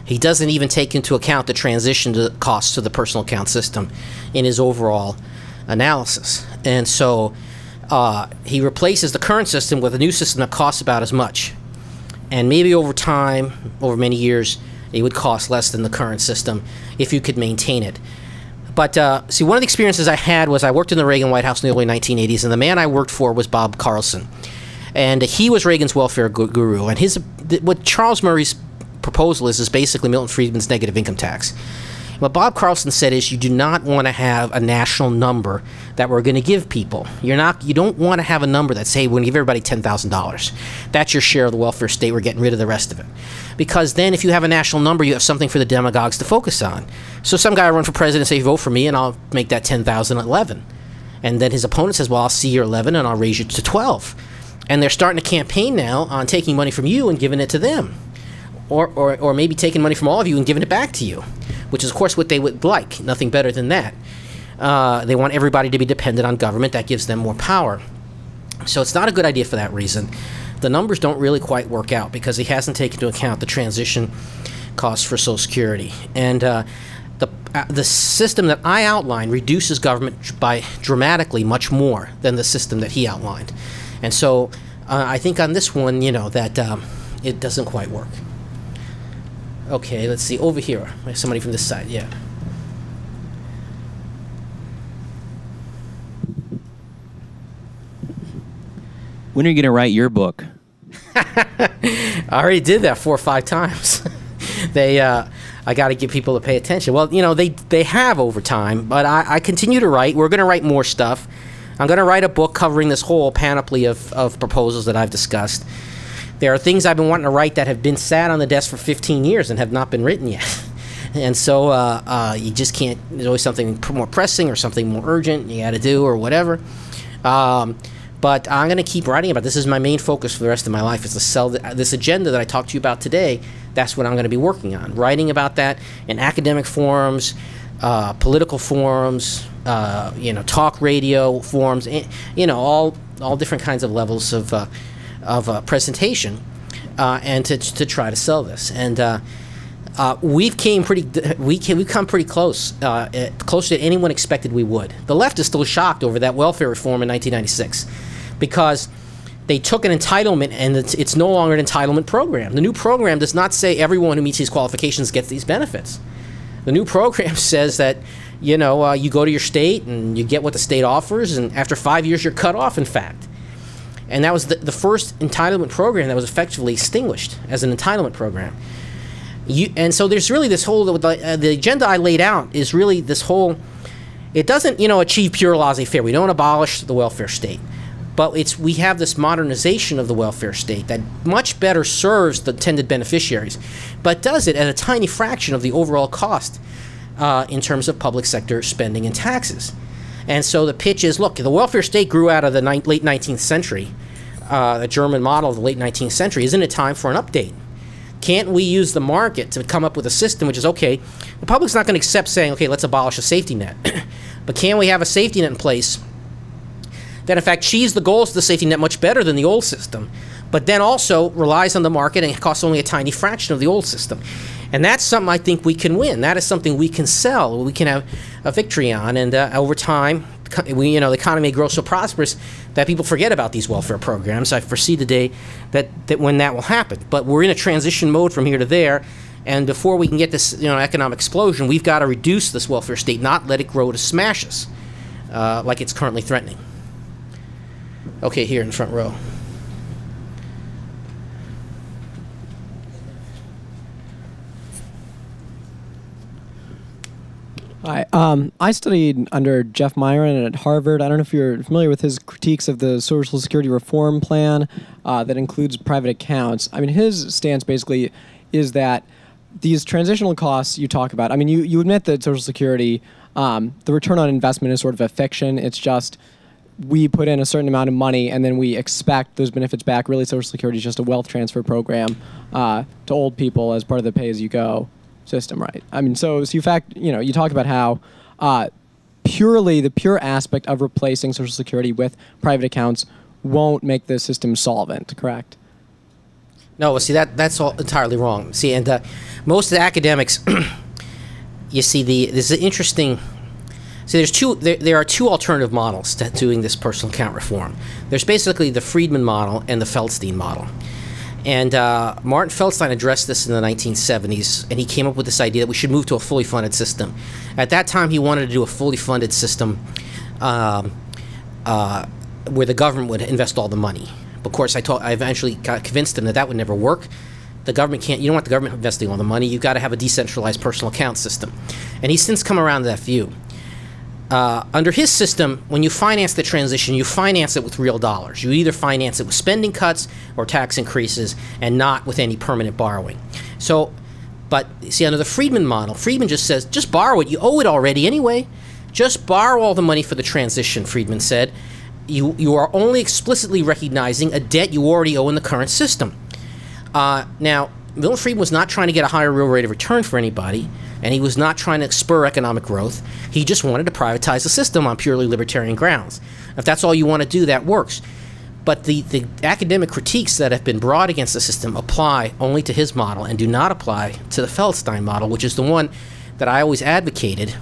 Speaker 1: he doesn't even take into account the transition costs to the personal account system in his overall analysis. And so he replaces the current system with a new system that costs about as much. And maybe over time, over many years, it would cost less than the current system if you could maintain it. But see, one of the experiences I had was I worked in the Reagan White House in the early 1980s, and the man I worked for was Bob Carlson. And he was Reagan's welfare guru. And what Charles Murray's proposal is basically Milton Friedman's negative income tax. What Bob Carlson said is you do not want to have a national number that we're going to give people. You don't want to have a number that say we're going to give everybody $10,000. That's your share of the welfare state. We're getting rid of the rest of it. Because then if you have a national number, you have something for the demagogues to focus on. So some guy will run for president and say, vote for me and I'll make that 10,000 11. And then his opponent says, well, I'll see your 11 and I'll raise you to 12. And they're starting to campaign now on taking money from you and giving it to them. Or maybe taking money from all of you and giving it back to you, which is, of course, what they would like. Nothing better than that. They want everybody to be dependent on government. That gives them more power. So it's not a good idea for that reason. The numbers don't really quite work out because he hasn't taken into account the transition costs for Social Security. And the system that I outlined reduces government by dramatically much more than the system that he outlined. And so I think on this one, that it doesn't quite work. Okay, let's see. Over here. Somebody from this side, yeah.
Speaker 2: When are you going to write your book?
Speaker 1: I already did that 4 or 5 times. I got to get people to pay attention. Well, they have over time, but I continue to write. We're going to write more stuff. I'm going to write a book covering this whole panoply of proposals that I've discussed. There are things I've been wanting to write that have been sat on the desk for 15 years and have not been written yet. And so you just can't, there's always something more pressing or something more urgent you got to do or whatever. But I'm going to keep writing about it. This is my main focus for the rest of my life, is to sell this agenda that I talked to you about today. That's what I'm going to be working on, writing about that in academic forums, political forums, talk radio forums, all different kinds of levels of presentation, and to try to sell this. And we've come pretty close, closer than anyone expected we would. The left is still shocked over that welfare reform in 1996, because they took an entitlement and it's no longer an entitlement program. The new program does not say everyone who meets these qualifications gets these benefits. The new program says that you go to your state and you get what the state offers, and after 5 years you're cut off, in fact. And that was the first entitlement program that was effectively extinguished as an entitlement program. And so there's really this whole, the agenda I laid out is really this whole, it doesn't, achieve pure laissez-faire. We don't abolish the welfare state. But we have this modernization of the welfare state that much better serves the intended beneficiaries, but does it at a tiny fraction of the overall cost in terms of public sector spending and taxes. And so the pitch is, look, the welfare state grew out of the late 19th century, the German model of the late 19th century. Isn't it time for an update? Can't we use the market to come up with a system which is, okay, the public's not going to accept saying, okay, let's abolish a safety net. But can we have a safety net in place that in fact achieves the goals of the safety net much better than the old system, but then also relies on the market and costs only a tiny fraction of the old system? And that's something I think we can win. That is something we can sell, we can have a victory on, and over time, the economy may grow so prosperous that people forget about these welfare programs. I foresee the day that when that will happen. But we're in a transition mode from here to there, and before we can get this economic explosion, we've got to reduce this welfare state, not let it grow to smash us like it's currently threatening. Okay, here in the front row.
Speaker 4: Hi. I studied under Jeff Myron at Harvard. I don't know if you're familiar with his critiques of the Social Security reform plan that includes private accounts. I mean, his stance basically is that these transitional costs you talk about, I mean, you admit that Social Security, the return on investment is sort of a fiction. It's just we put in a certain amount of money and then we expect those benefits back. Really, Social Security is just a wealth transfer program to old people as part of the pay-as-you-go system, right? I mean, so you talk about how the pure aspect of replacing Social Security with private accounts won't make the system solvent, correct?
Speaker 1: No, see, that's all entirely wrong. See, and most of the academics, you see, there's an interesting. See, there are two alternative models to doing this personal account reform. There's basically the Friedman model and the Feldstein model. And Martin Feldstein addressed this in the 1970s, and he came up with this idea that we should move to a fully funded system. At that time, he wanted to do a fully funded system where the government would invest all the money. Of course, I eventually got convinced him that that would never work. The government can't. You don't want the government investing all the money. You've got to have a decentralized personal account system. And he's since come around to that view. Under his system, when you finance the transition, you finance it with real dollars. You either finance it with spending cuts or tax increases and not with any permanent borrowing. So, but see, under the Friedman model, Friedman just says, just borrow it. You owe it already anyway. Just borrow all the money for the transition, Friedman said. You are only explicitly recognizing a debt you already owe in the current system. Now, Milton Friedman was not trying to get a higher real rate of return for anybody, and he was not trying to spur economic growth. He just wanted to privatize the system on purely libertarian grounds. If that's all you want to do, that works. But the academic critiques that have been brought against the system apply only to his model and do not apply to the Feldstein model, which is the one that I always advocated,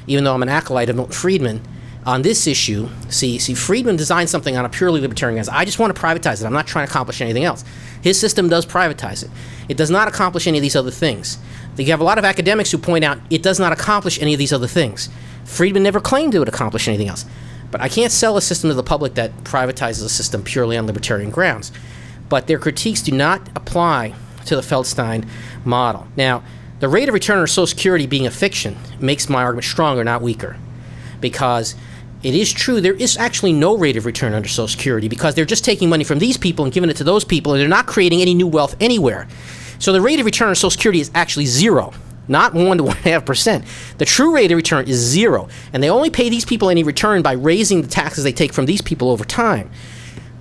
Speaker 1: even though I'm an acolyte of Milton Friedman. On this issue, see, Friedman designed something on a purely libertarian grounds. I just want to privatize it. I'm not trying to accomplish anything else. His system does privatize it. It does not accomplish any of these other things. You have a lot of academics who point out it does not accomplish any of these other things. Friedman never claimed it would accomplish anything else. But I can't sell a system to the public that privatizes a system purely on libertarian grounds. But their critiques do not apply to the Feldstein model. Now, the rate of return on Social Security being a fiction makes my argument stronger, not weaker. Because it is true, there is actually no rate of return under Social Security because they're just taking money from these people and giving it to those people, and they're not creating any new wealth anywhere. So the rate of return on Social Security is actually 0, not 1 to 1.5%. The true rate of return is 0, and they only pay these people any return by raising the taxes they take from these people over time.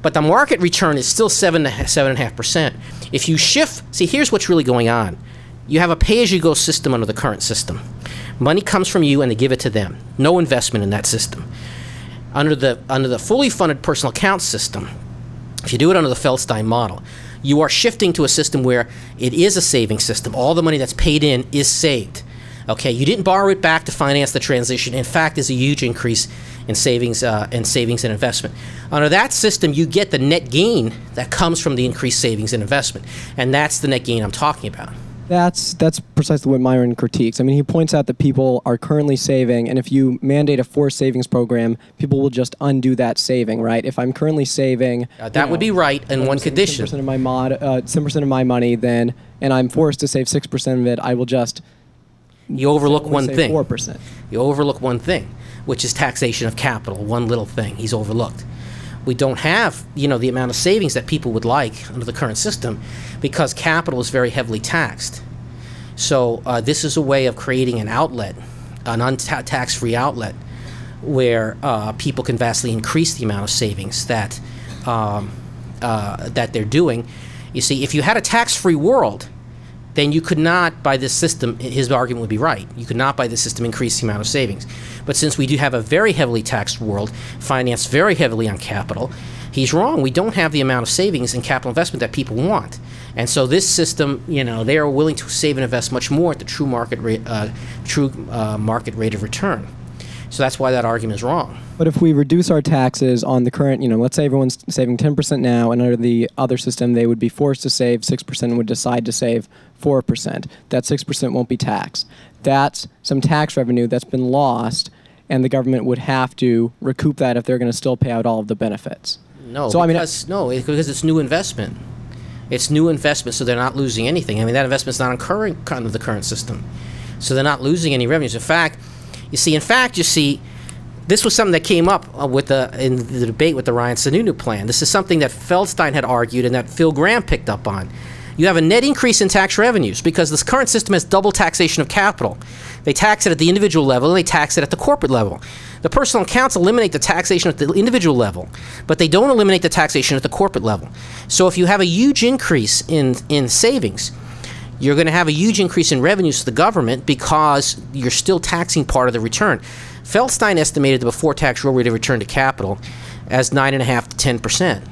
Speaker 1: But the market return is still 7.5%. If you shift, see, here's what's really going on. You have a pay-as-you-go system under the current system. Money comes from you and they give it to them. No investment in that system. Under the fully funded personal account system, if you do it under the Feldstein model, you are shifting to a system where it is a saving system. All the money that's paid in is saved. Okay, you didn't borrow it back to finance the transition. In fact, there's a huge increase in savings and investment. Under that system, you get the net gain that comes from the increased savings and investment, and that's the net gain I'm talking about.
Speaker 4: That's precisely what Myron critiques. I mean, he points out that people are currently saving, and if you mandate a forced savings program, people will just undo that saving, right? If I'm currently saving,
Speaker 1: that would be right in one condition.
Speaker 4: 10% of my 10% of my money, then, and I'm forced to save 6% of it, I will just.
Speaker 1: You overlook one thing.
Speaker 4: 4%.
Speaker 1: You overlook one thing, which is taxation of capital. One little thing he's overlooked. We don't have, the amount of savings that people would like under the current system because capital is very heavily taxed. So this is a way of creating an outlet, an tax-free outlet, where people can vastly increase the amount of savings that they're doing. You see, if you had a tax-free world, then you could not, by this system, his argument would be right, you could not, by this system, increase the amount of savings. But since we do have a very heavily taxed world, financed very heavily on capital, he's wrong. We don't have the amount of savings and capital investment that people want. And so this system, they are willing to save and invest much more at the true market rate of return. So that's why that argument is wrong.
Speaker 4: But if we reduce our taxes on the current, let's say everyone's saving 10% now, and under the other system, they would be forced to save 6% and would decide to save 4%. That 6% won't be taxed. That's some tax revenue that's been lost, and the government would have to recoup that if they're going to still pay out all of the benefits.
Speaker 1: No, so, because it's new investment. It's new investment, so they're not losing anything. I mean, that investment's not incurring under the current system. So they're not losing any revenues. In fact, this was something that came up in the debate with the Ryan Sununu plan. This is something that Feldstein had argued and that Phil Gramm picked up on. You have a net increase in tax revenues because this current system has double taxation of capital. They tax it at the individual level and they tax it at the corporate level. The personal accounts eliminate the taxation at the individual level, but they don't eliminate the taxation at the corporate level. So if you have a huge increase in savings, you're going to have a huge increase in revenues to the government because you're still taxing part of the return. Feldstein estimated the before-tax real rate of return to capital as 9.5% to 10%.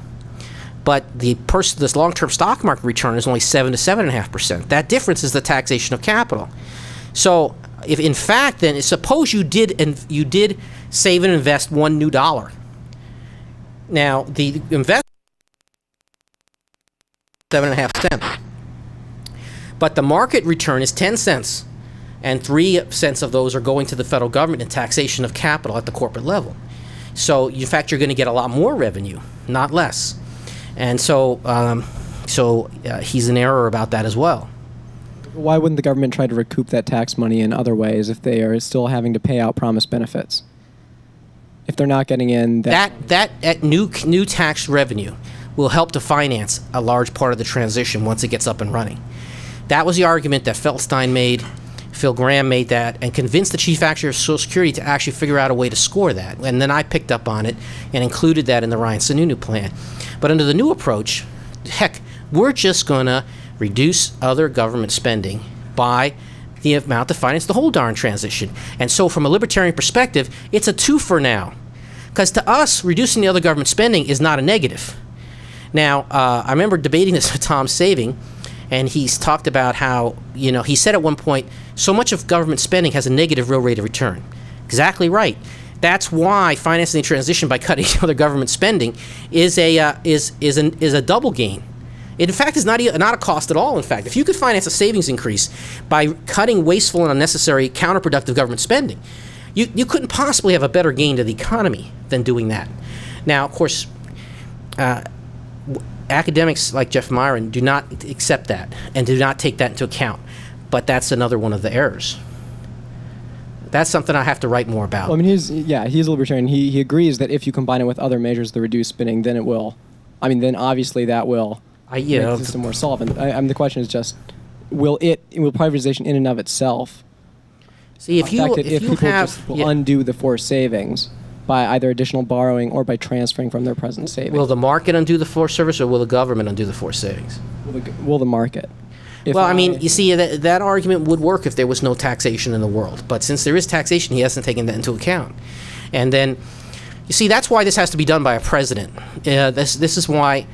Speaker 1: But this long-term stock market return is only 7 to 7.5%. That difference is the taxation of capital. So, if in fact, then suppose you did save and invest $1 new. Now, the investment 7.5 cents, but the market return is 10 cents, and 3 cents of those are going to the federal government in taxation of capital at the corporate level. So, in fact, you're going to get a lot more revenue, not less. And so, he's in error about that as well.
Speaker 4: Why wouldn't the government try to recoup that tax money in other ways if they are still having to pay out promised benefits? If they're not getting in
Speaker 1: that new tax revenue will help to finance a large part of the transition once it gets up and running. That was the argument that Feldstein made, Phil Gramm made that, and convinced the chief actuary of Social Security to actually figure out a way to score that. And then I picked up on it and included that in the Ryan Sununu plan. But under the new approach, heck, we're just going to reduce other government spending by the amount to finance the whole darn transition. And so from a libertarian perspective, it's a twofer now. Because to us, reducing the other government spending is not a negative. Now, I remember debating this with Tom Saving, and he's talked about how, he said at one point, so much of government spending has a negative real rate of return. Exactly right. That's why financing the transition by cutting other government spending is a double gain. It, in fact, is not a cost at all, in fact. If you could finance a savings increase by cutting wasteful and unnecessary counterproductive government spending, you couldn't possibly have a better gain to the economy than doing that. Now, of course, academics like Jeff Myron do not accept that and do not take that into account. But that's another one of the errors. That's something I have to write more about.
Speaker 4: Well, I mean, he's a libertarian. He agrees that if you combine it with other measures to reduce spending, then it will. I mean, then obviously that will make the system more solvent. The question is just, will privatization in and of itself?
Speaker 1: See, if people
Speaker 4: undo the forced savings by either additional borrowing or by transferring from their present savings.
Speaker 1: Will the market undo the forced service, or will the government undo the forced savings?
Speaker 4: Will the market?
Speaker 1: Well, I mean, you see, that argument would work if there was no taxation in the world. But since there is taxation, he hasn't taken that into account. And then, you see, that's why this has to be done by a president. This is why,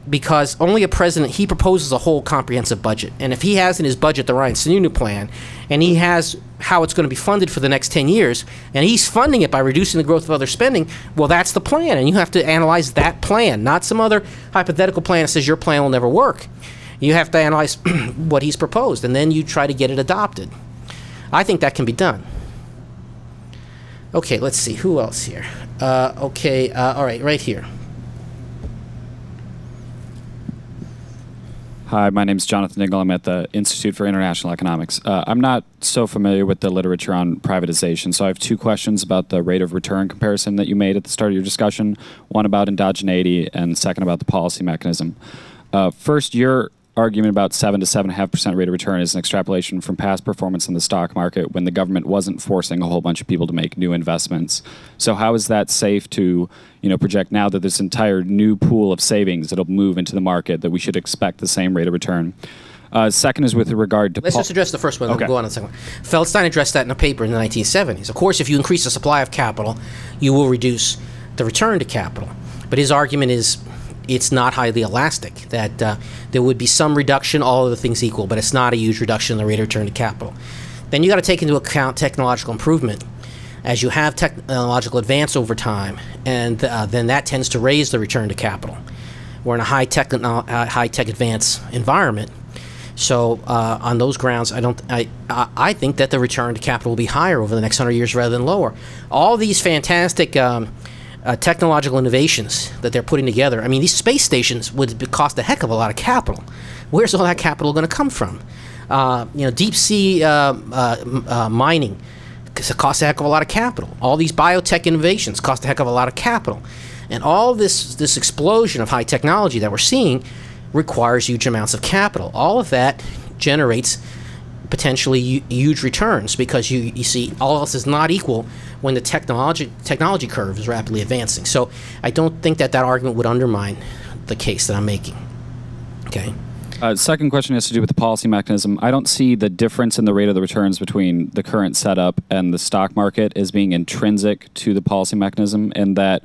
Speaker 1: because only a president, he proposes a whole comprehensive budget. And if he has in his budget the Ryan Sununu plan, and he has how it's going to be funded for the next 10 years, and he's funding it by reducing the growth of other spending, well, that's the plan. And you have to analyze that plan, not some other hypothetical plan that says your plan will never work. You have to analyze what he's proposed, and then you try to get it adopted. I think that can be done. Okay, let's see. Who else here? Okay, all right, right here.
Speaker 5: Hi, my name is Jonathan Dingle. I'm at the Institute for International Economics. I'm not so familiar with the literature on privatization, so I have two questions about the rate of return comparison that you made at the start of your discussion, one about endogeneity and second about the policy mechanism. First, your argument about 7 to 7.5% rate of return is an extrapolation from past performance in the stock market when the government wasn't forcing a whole bunch of people to make new investments. So how is that safe to project now that this entire new pool of savings that'll move into the market that we should expect the same rate of return? Second is with regard to...
Speaker 1: Let's just address the first one, and
Speaker 5: Okay.
Speaker 1: we'll go on to the second one. Feldstein addressed that in a paper in the 1970s. Of course, if you increase the supply of capital, you will reduce the return to capital. But his argument is it's not highly elastic, that there would be some reduction, all other things equal, but it's not a huge reduction in the rate of return to capital. Then you got to take into account technological improvement. As you have technological advance over time, and then that tends to raise the return to capital. We're in a high-tech advance environment. So on those grounds, I think that the return to capital will be higher over the next 100 years rather than lower. All these fantastic technological innovations that they're putting together, I mean, these space stations would cost a heck of a lot of capital. Where's all that capital going to come from? Deep sea mining costs a heck of a lot of capital. All these biotech innovations cost a heck of a lot of capital. And all this explosion of high technology that we're seeing requires huge amounts of capital. All of that generates potentially huge returns because you see all else is not equal when the technology curve is rapidly advancing. So I don't think that argument would undermine the case that I'm making. Okay.
Speaker 5: Second question has to do with the policy mechanism. I don't see the difference in the rate of the returns between the current setup and the stock market as being intrinsic to the policy mechanism, and that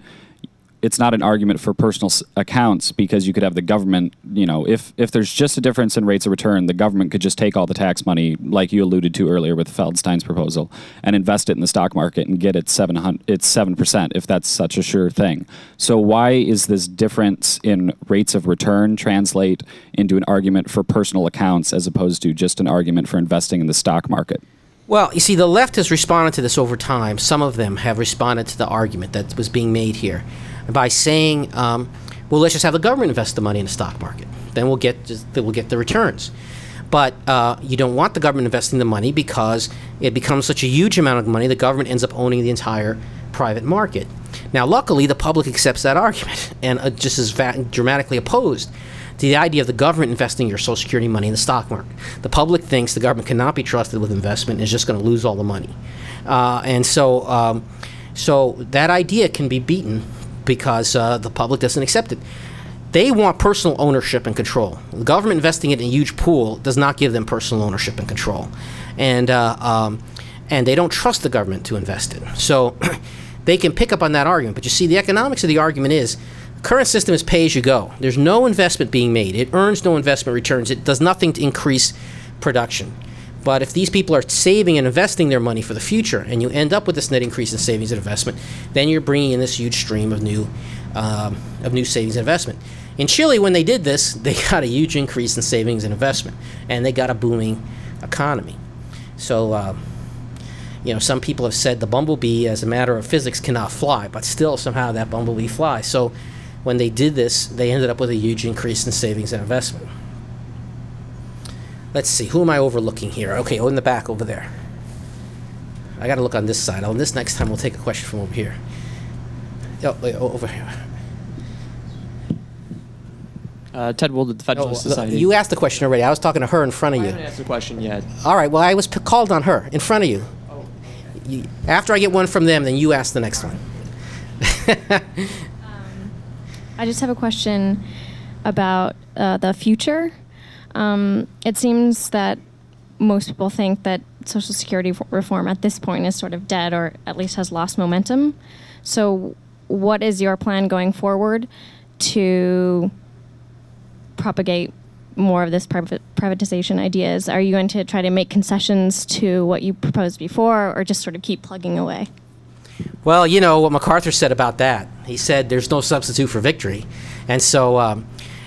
Speaker 5: it's not an argument for personal accounts because you could have the government, if there's just a difference in rates of return, the government could just take all the tax money, like you alluded to earlier with Feldstein's proposal, and invest it in the stock market and get its 7% if that's such a sure thing. So why is this difference in rates of return translate into an argument for personal accounts as opposed to just an argument for investing in the stock market?
Speaker 1: Well, you see, the left has responded to this over time. Some of them have responded to the argument that was being made here by saying, well, let's just have the government invest the money in the stock market. Then we'll get the returns. But you don't want the government investing the money because it becomes such a huge amount of money, the government ends up owning the entire private market. Now, luckily, the public accepts that argument and just is dramatically opposed to the idea of the government investing your Social Security money in the stock market. The public thinks the government cannot be trusted with investment and is just going to lose all the money. So that idea can be beaten because the public doesn't accept it. They want personal ownership and control. The government investing it in a huge pool does not give them personal ownership and control. And they don't trust the government to invest it. So they can pick up on that argument. But you see, the economics of the argument is the current system is pay-as-you-go. There's no investment being made. It earns no investment returns. It does nothing to increase production. But if these people are saving and investing their money for the future, and you end up with this net increase in savings and investment, then you're bringing in this huge stream of new savings and investment. In Chile, when they did this, they got a huge increase in savings and investment, and they got a booming economy. So, some people have said the bumblebee, as a matter of physics, cannot fly, but still somehow that bumblebee flies. So when they did this, they ended up with a huge increase in savings and investment. Let's see, who am I overlooking here? Okay, in the back over there. I got to look on this side. On this next time, we'll take a question from over here. Over here.
Speaker 6: Ted Wold at the Federalist Society.
Speaker 1: You asked the question already. I was talking to her in front of
Speaker 6: I
Speaker 1: you.
Speaker 6: haven't asked the question yet.
Speaker 1: All right, well, I was called on her in front of you. After I get one from them, then you ask the next one.
Speaker 7: I just have a question about the future. It seems that most people think that Social Security reform at this point is sort of dead or at least has lost momentum. So what is your plan going forward to propagate more of this privatization ideas? Are you going to try to make concessions to what you proposed before or just sort of keep plugging away?
Speaker 1: Well, you know what MacArthur said about that. He said there's no substitute for victory. And so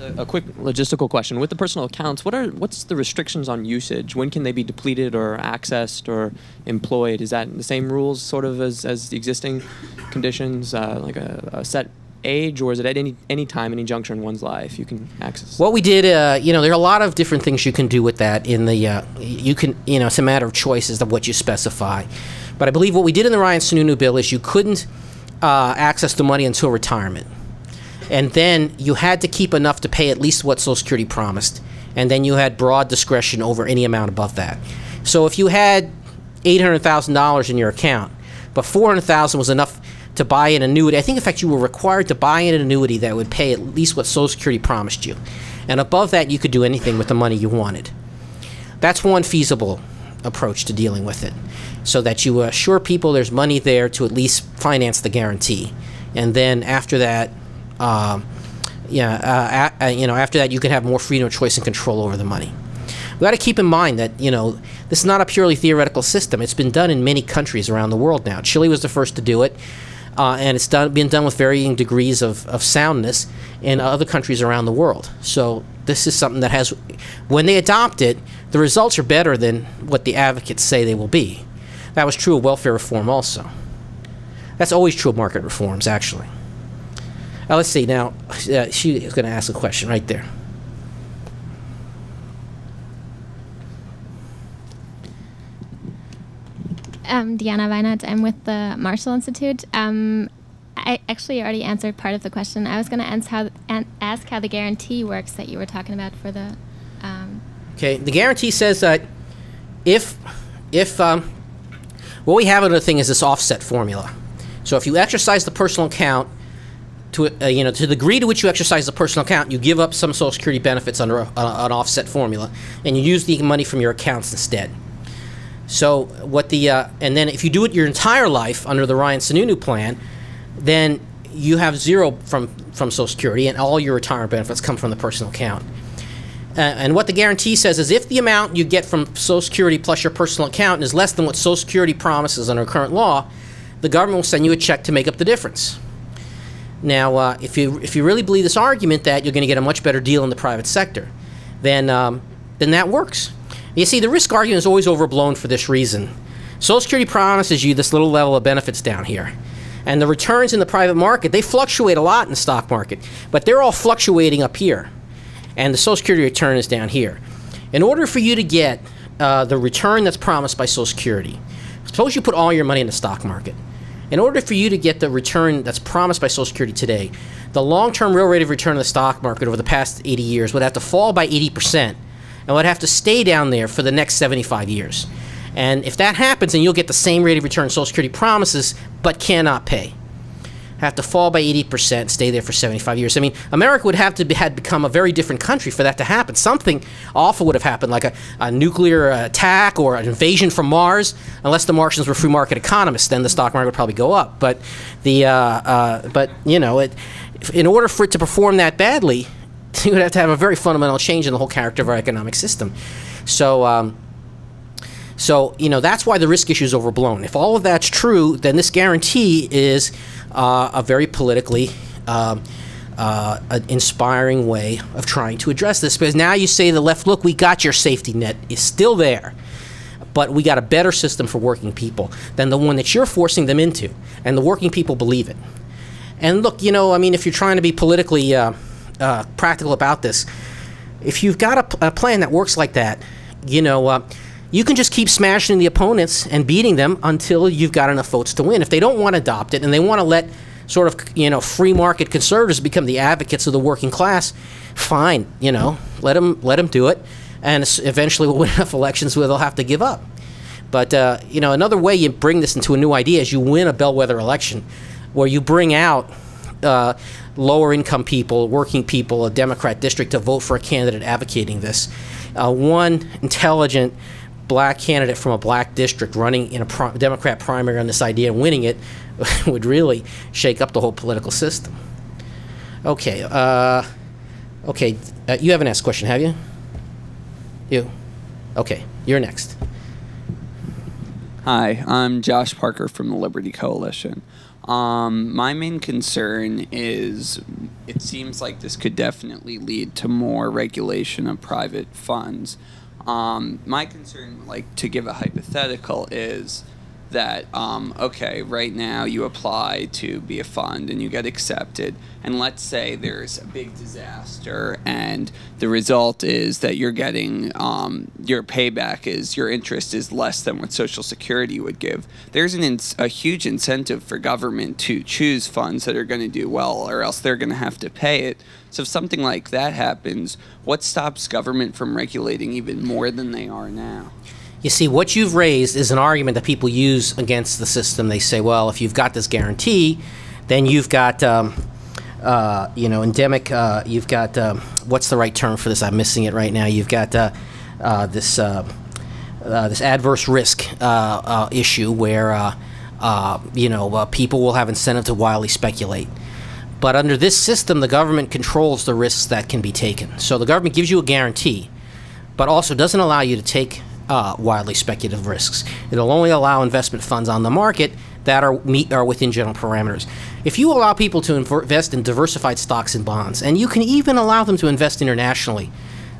Speaker 6: A quick logistical question. With the personal accounts, what's the restrictions on usage? When can they be depleted or accessed or employed? Is that the same rules sort of as the existing conditions, like a set age, or is it at any time, any juncture in one's life you can access?
Speaker 1: What we did, there are a lot of different things you can do with that. It's a matter of choice as to what you specify. But I believe what we did in the Ryan Sununu bill is you couldn't access the money until retirement. And then you had to keep enough to pay at least what Social Security promised. And then you had broad discretion over any amount above that. So if you had $800,000 in your account, but $400,000 was enough to buy an annuity. I think, in fact, you were required to buy an annuity that would pay at least what Social Security promised you. And above that, you could do anything with the money you wanted. That's one feasible approach to dealing with it, so that you assure people there's money there to at least finance the guarantee. And then after that, after that, you can have more freedom of choice and control over the money. We got to keep in mind that, this is not a purely theoretical system. It's been done in many countries around the world now. Chile was the first to do it. And it's been done with varying degrees of soundness in other countries around the world. So this is something that has, when they adopt it, the results are better than what the advocates say they will be. That was true of welfare reform also. That's always true of market reforms, actually. Let's see. Now, she is going to ask a question right there.
Speaker 7: Diana Weinert. I'm with the Marshall Institute. I actually already answered part of the question. I was going to ask how the guarantee works that you were talking about for the...
Speaker 1: Okay, the guarantee says that if what we have in the thing is this offset formula. So if you exercise the personal account, to the degree to which you exercise the personal account, you give up some Social Security benefits under an offset formula, and you use the money from your accounts instead. So and then if you do it your entire life under the Ryan Sununu plan, then you have zero from Social Security, and all your retirement benefits come from the personal account. And what the guarantee says is if the amount you get from Social Security plus your personal account is less than what Social Security promises under current law, the government will send you a check to make up the difference. Now, if you really believe this argument that you're going to get a much better deal in the private sector, then that works. You see, the risk argument is always overblown for this reason. Social Security promises you this little level of benefits down here. And the returns in the private market, they fluctuate a lot in the stock market, but they're all fluctuating up here. And the Social Security return is down here. In order for you to get the return that's promised by Social Security, suppose you put all your money in the stock market. In order for you to get the return that's promised by Social Security today, the long-term real rate of return of the stock market over the past 80 years would have to fall by 80%, and would have to stay down there for the next 75 years. And if that happens, then you'll get the same rate of return Social Security promises, but cannot pay. Have to fall by 80%, stay there for 75 years. I mean, America would have to had become a very different country for that to happen. Something awful would have happened, like a nuclear attack or an invasion from Mars. Unless the Martians were free market economists, then the stock market would probably go up. But in order for it to perform that badly, you would have to have a very fundamental change in the whole character of our economic system. So that's why the risk issue is overblown. If all of that's true, then this guarantee is a very politically inspiring way of trying to address this. Because now you say to the left, look, we got your safety net. It's still there. But we got a better system for working people than the one that you're forcing them into. And the working people believe it. And look, if you're trying to be politically practical about this, if you've got a plan that works like that, you can just keep smashing the opponents and beating them until you've got enough votes to win. If they don't want to adopt it and they want to let sort of, free market conservatives become the advocates of the working class, fine, let them do it. And eventually we'll win enough elections where they'll have to give up. But, another way you bring this into a new idea is you win a bellwether election where you bring out lower income people, working people, a Democrat district to vote for a candidate advocating this. One intelligent black candidate from a black district running in a Democrat primary on this idea and winning it would really shake up the whole political system. Okay. You haven't asked a question, have you? You? Okay. You're next.
Speaker 8: Hi, I'm Josh Parker from the Liberty Coalition. My main concern is it seems like this could definitely lead to more regulation of private funds. My concern, like to give a hypothetical, is that, okay, right now you apply to be a fund and you get accepted, and let's say there's a big disaster and the result is that you're getting, your payback is, your interest is less than what Social Security would give. There's a huge incentive for government to choose funds that are going to do well, or else they're going to have to pay it. So if something like that happens, what stops government from regulating even more than they are now?
Speaker 1: You see, what you've raised is an argument that people use against the system. They say, well, if you've got this guarantee, then you've got, endemic, you've got, what's the right term for this? I'm missing it right now. You've got this adverse risk issue where, people will have incentive to wildly speculate. But under this system, the government controls the risks that can be taken. So the government gives you a guarantee, but also doesn't allow you to take wildly speculative risks. It'll only allow investment funds on the market that are within general parameters. If you allow people to invest in diversified stocks and bonds, and you can even allow them to invest internationally,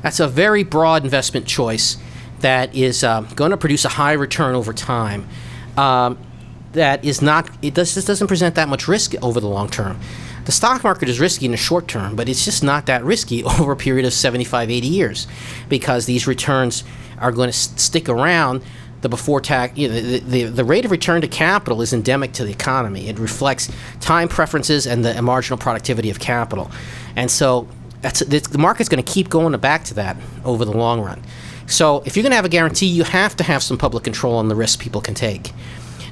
Speaker 1: that's a very broad investment choice that is going to produce a high return over time. That is not, this doesn't present that much risk over the long term. The stock market is risky in the short term, but it's just not that risky over a period of 75, 80 years, because these returns are going to stick around. The before tax, the rate of return to capital is endemic to the economy. It reflects time preferences and the marginal productivity of capital, and so the market's going to keep going back to that over the long run. So if you're going to have a guarantee, you have to have some public control on the risks people can take.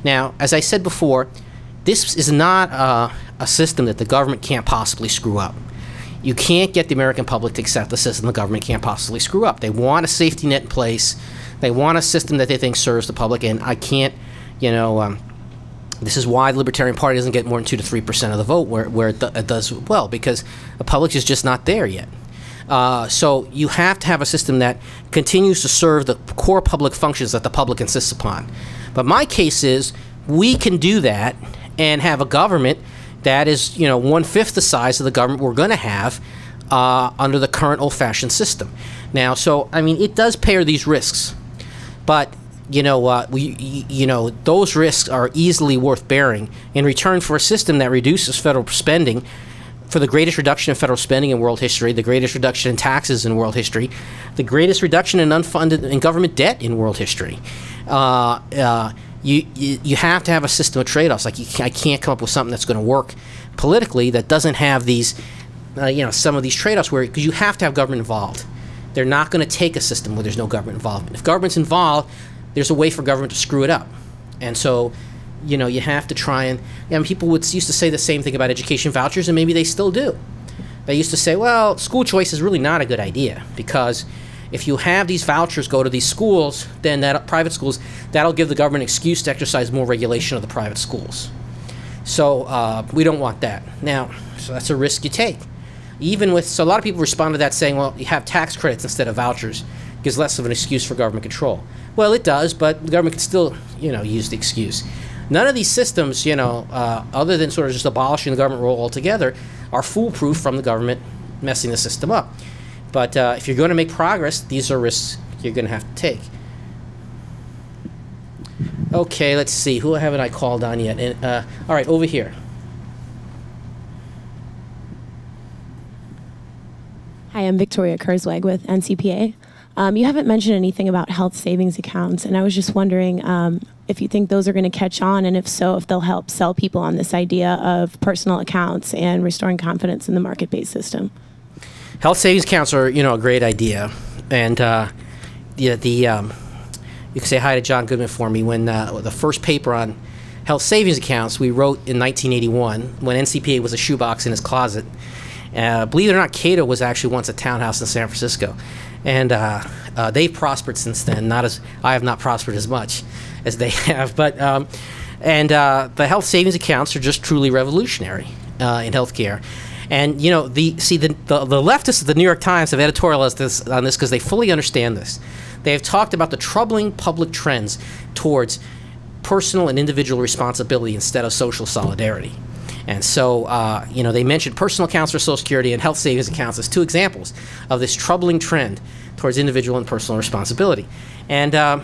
Speaker 1: Now, as I said before, this is not a system that the government can't possibly screw up. You can't get the American public to accept the system the government can't possibly screw up. They want a safety net in place. They want a system that they think serves the public, and I can't, this is why the Libertarian Party doesn't get more than 2 to 3% of the vote where it does well, because the public is just not there yet. So you have to have a system that continues to serve the core public functions that the public insists upon. But my case is we can do that and have a government that is, 1/5 the size of the government we're going to have under the current old-fashioned system. Now, so, I mean, it does pair these risks, but, those risks are easily worth bearing in return for a system that reduces federal spending, for the greatest reduction in federal spending in world history, the greatest reduction in taxes in world history, the greatest reduction in unfunded in government debt in world history. You have to have a system of trade-offs. Like I can't come up with something that's going to work politically that doesn't have these, some of these trade-offs because you have to have government involved. They're not going to take a system where there's no government involvement. If government's involved, there's a way for government to screw it up. And so, you have to try and people used to say the same thing about education vouchers, and maybe they still do. They used to say, well, school choice is really not a good idea because if you have these vouchers go to these schools, then private schools, that'll give the government an excuse to exercise more regulation of the private schools. So we don't want that. Now, so that's a risk you take. So a lot of people respond to that saying, well, you have tax credits instead of vouchers. It gives less of an excuse for government control. Well, it does, but the government can still, use the excuse. None of these systems, other than sort of just abolishing the government role altogether, are foolproof from the government messing the system up. But if you're going to make progress, these are risks you're going to have to take. Okay, let's see. Who haven't I called on yet? All right, over here.
Speaker 9: Hi, I'm Victoria Kurzweig with NCPA. You haven't mentioned anything about health savings accounts, and I was just wondering if you think those are going to catch on, and if so, if they'll help sell people on this idea of personal accounts and restoring confidence in the market-based system.
Speaker 1: Health savings accounts are, a great idea, and you can say hi to John Goodman for me. When the first paper on health savings accounts we wrote in 1981, when NCPA was a shoebox in his closet. Believe it or not, Cato was actually once a townhouse in San Francisco, and they've prospered since then. I have not prospered as much as they have, but the health savings accounts are just truly revolutionary in healthcare. And the leftists of the New York Times have editorialized on this because they fully understand this. They have talked about the troubling public trends towards personal and individual responsibility instead of social solidarity. And so, they mentioned personal accounts for Social Security and health savings accounts as two examples of this troubling trend towards individual and personal responsibility. And the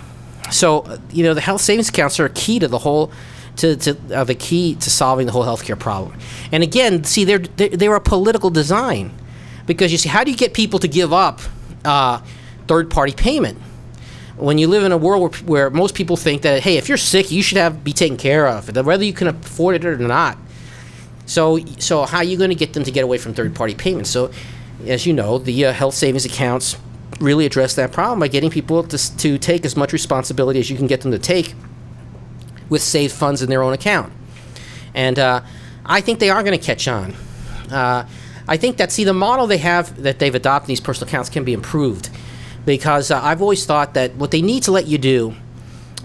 Speaker 1: health savings accounts are a key to the whole, the key to solving the whole healthcare problem. And again, see, they're a political design, because you see, how do you get people to give up third-party payment when you live in a world where most people think that, hey, if you're sick, you should be taken care of, whether you can afford it or not. So how are you going to get them to get away from third-party payments? So, as you know, the health savings accounts really address that problem by getting people to take as much responsibility as you can get them to take with saved funds in their own account. And I think they are going to catch on. I think that, the model that they've adopted, these personal accounts, can be improved, because I've always thought that what they need to let you do,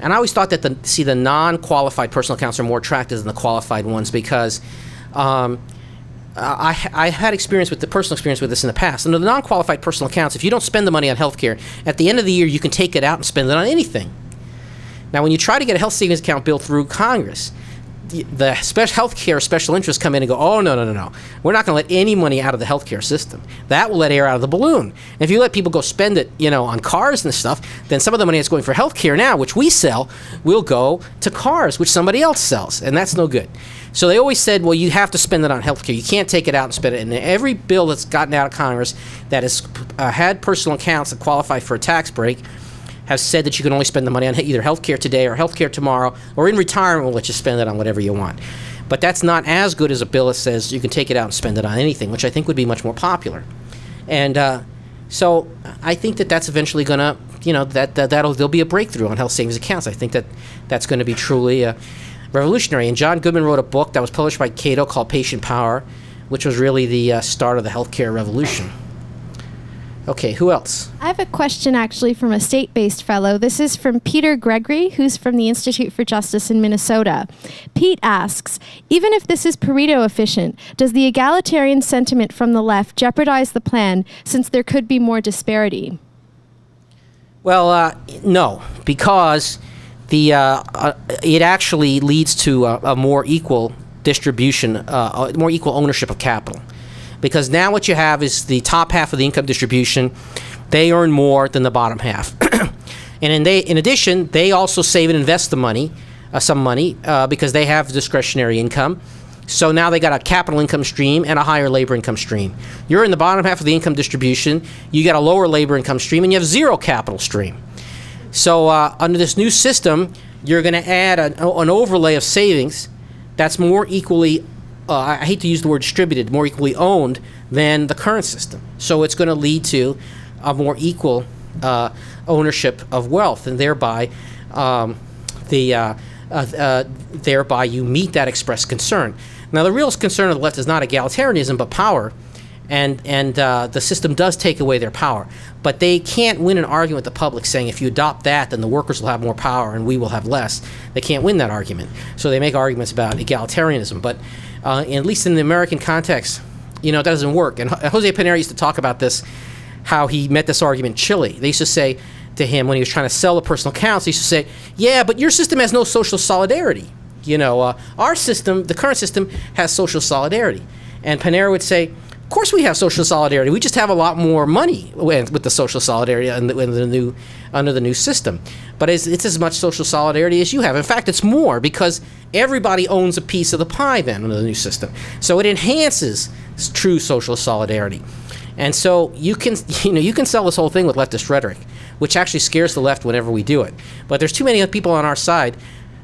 Speaker 1: and I always thought that the non-qualified personal accounts are more attractive than the qualified ones, because I had personal experience with this in the past. Under the non-qualified personal accounts, if you don't spend the money on healthcare, at the end of the year, you can take it out and spend it on anything. Now, when you try to get a health savings account built through Congress, the healthcare special interests come in and go, oh, no. We're not going to let any money out of the healthcare system. That will let air out of the balloon. And if you let people go spend it, on cars and stuff, then some of the money that's going for healthcare now, which we sell, will go to cars, which somebody else sells. And that's no good. So they always said, well, you have to spend it on healthcare. You can't take it out and spend it. And every bill that's gotten out of Congress that has had personal accounts that qualify for a tax break has said that you can only spend the money on either healthcare today or healthcare tomorrow, or in retirement we'll let you spend it on whatever you want. But that's not as good as a bill that says you can take it out and spend it on anything, which I think would be much more popular. And so I think that's eventually going to, there'll be a breakthrough on health savings accounts. I think that's going to be truly revolutionary. And John Goodman wrote a book that was published by Cato called Patient Power, which was really the start of the healthcare revolution. Okay, who else?
Speaker 10: I have a question actually from a state-based fellow. This is from Peter Gregory, who's from the Institute for Justice in Minnesota. Pete asks, even if this is Pareto efficient, does the egalitarian sentiment from the left jeopardize the plan, since there could be more disparity?
Speaker 1: Well, no, because it actually leads to a more equal distribution, more equal ownership of capital. Because now what you have is the top half of the income distribution, they earn more than the bottom half. And in addition, they also save and invest the money, some money, because they have discretionary income. So now they got a capital income stream and a higher labor income stream. You're in the bottom half of the income distribution, you got a lower labor income stream, and you have zero capital stream. So under this new system, you're going to add an overlay of savings that's more equally I hate to use the word distributed, more equally owned than the current system. So it's going to lead to a more equal ownership of wealth, and thereby, thereby you meet that expressed concern. Now, the real concern of the left is not egalitarianism, but power, and the system does take away their power. But they can't win an argument with the public saying, if you adopt that, then the workers will have more power and we will have less. They can't win that argument. So they make arguments about egalitarianism. But at least in the American context, that doesn't work. And Jose Panera used to talk about this, how he met this argument in Chile. They used to say to him when he was trying to sell the personal accounts, he used to say, yeah, but your system has no social solidarity. Our system, the current system, has social solidarity. And Panera would say, of course we have social solidarity. We just have a lot more money with the social solidarity under the new system. But it's as much social solidarity as you have. In fact, it's more, because everybody owns a piece of the pie then under the new system. So it enhances true social solidarity. And so you can sell this whole thing with leftist rhetoric, which actually scares the left whenever we do it. But there's too many people on our side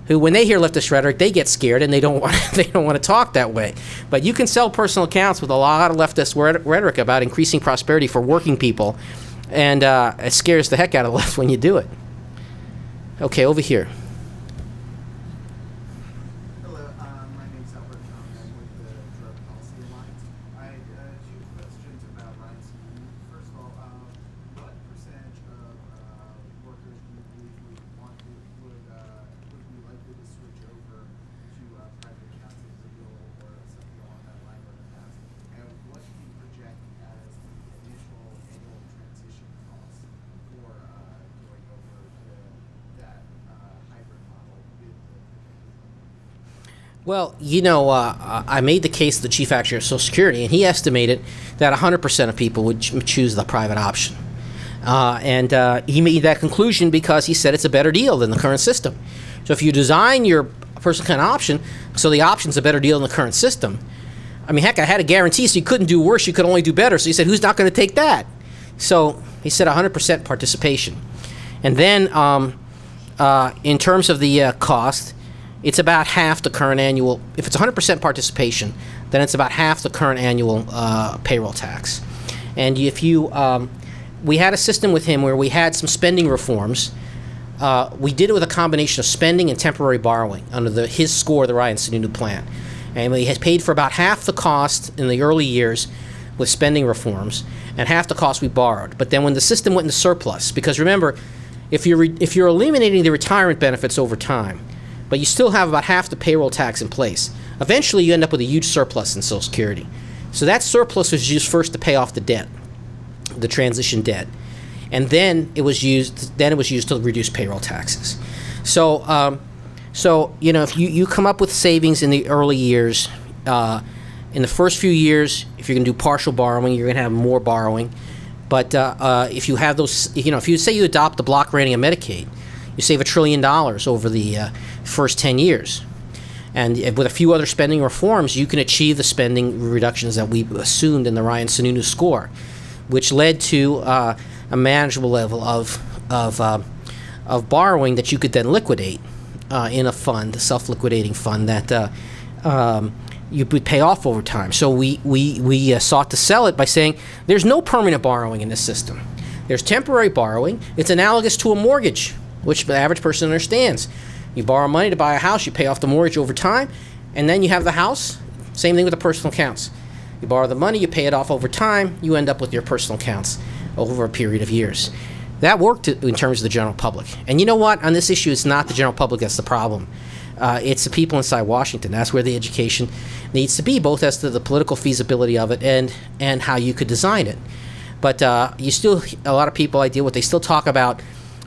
Speaker 1: who, when they hear leftist rhetoric, they get scared and they don't want to talk that way. But you can sell personal accounts with a lot of leftist rhetoric about increasing prosperity for working people, and it scares the heck out of the left when you do it. Okay, over here.
Speaker 11: Hello, my name's Albert. I'm with the Drug Policy Alliance. I had two questions about Ryan's view. First of all, what percentage of workers do you believe would be likely to switch over to private accounts if the bill or something along that line were to pass? And what do you project as the initial annual transition costs for going over to that hybrid
Speaker 1: Well, I made the case to the chief actuary of Social Security, and he estimated that 100% of people would choose the private option. He made that conclusion because he said it's a better deal than the current system. So if you design your personal account option so the option's a better deal than the current system, I mean, heck, I had a guarantee so you couldn't do worse, you could only do better. So he said, who's not going to take that? So he said 100% participation. And then in terms of the cost, it's about half the current annual. If it's 100% participation, then it's about half the current annual payroll tax. And if you, we had a system with him where we had some spending reforms. We did it with a combination of spending and temporary borrowing under his score, the Ryan Sununu plan. And we had paid for about half the cost in the early years with spending reforms, and half the cost we borrowed. But then when the system went into surplus, because remember, if you're eliminating the retirement benefits over time, but you still have about half the payroll tax in place, eventually you end up with a huge surplus in Social Security. So that surplus was used first to pay off the debt, the transition debt, and then it was used to reduce payroll taxes. So if you come up with savings in the early years, in the first few years, if you're going to do partial borrowing, you're going to have more borrowing. But if you have those, if you say you adopt the block rating of Medicaid, you save $1 trillion over the first 10 years. And with a few other spending reforms, you can achieve the spending reductions that we assumed in the Ryan Sununu score, which led to a manageable level of borrowing that you could then liquidate in a fund, a self-liquidating fund that you would pay off over time. So we sought to sell it by saying there's no permanent borrowing in this system. There's temporary borrowing. It's analogous to a mortgage, which the average person understands. You borrow money to buy a house, you pay off the mortgage over time, and then you have the house. Same thing with the personal accounts. You borrow the money, you pay it off over time, you end up with your personal accounts over a period of years. That worked in terms of the general public. And you know what? On this issue, it's not the general public that's the problem. It's the people inside Washington. That's where the education needs to be, both as to the political feasibility of it and how you could design it. But you still, a lot of people I deal with, they still talk about,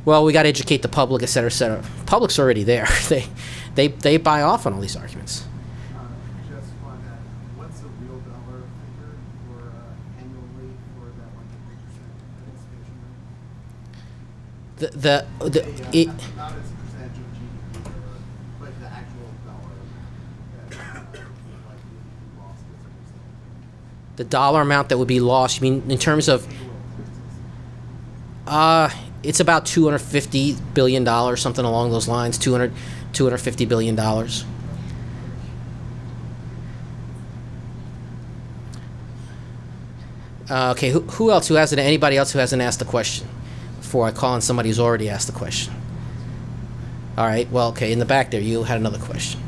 Speaker 1: well, we got to educate the public, et cetera, et cetera. Public's already there. They buy off on all these arguments.
Speaker 11: Just on that, what's the real dollar figure for annually for that 100% participation rate? Not as a percentage of GDP, but the actual dollar that likely be lost as a percent.
Speaker 1: The dollar amount that would be lost, you mean in terms of... it's about $250 billion, something along those lines, $250 billion. Okay, who else? Anybody else who hasn't asked a question before I call on somebody who's already asked a question? All right, well, okay, in the back there, you had another question.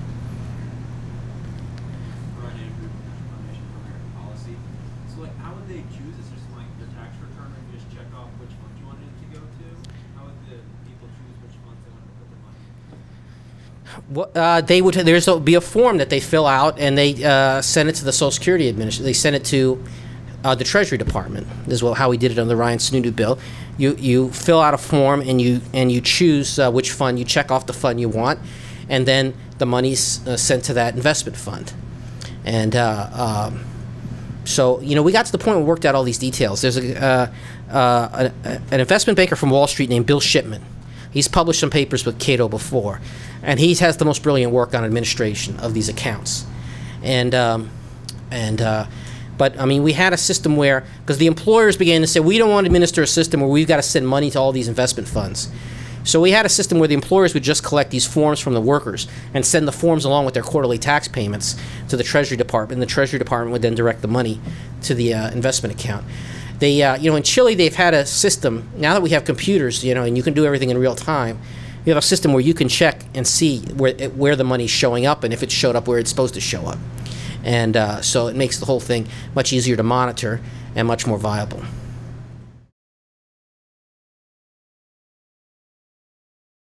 Speaker 1: There would be a form that they fill out, and they send it to the Social Security Administration. They send it to the Treasury Department. This is how we did it on the Ryan Sununu bill. You fill out a form, and you choose which fund. You check off the fund you want, and then the money's sent to that investment fund. And so we got to the point where we worked out all these details. There's an investment banker from Wall Street named Bill Shipman. He's published some papers with Cato before, and he has the most brilliant work on administration of these accounts. But I mean, we had a system where, because the employers began to say, we don't want to administer a system where we've got to send money to all these investment funds. So we had a system where the employers would just collect these forms from the workers and send the forms along with their quarterly tax payments to the Treasury Department. And the Treasury Department would then direct the money to the investment account. They, in Chile, they've had a system, now that we have computers, and you can do everything in real time, you have a system where you can check and see where the money's showing up and if it showed up where it's supposed to show up. And so it makes the whole thing much easier to monitor and much more viable.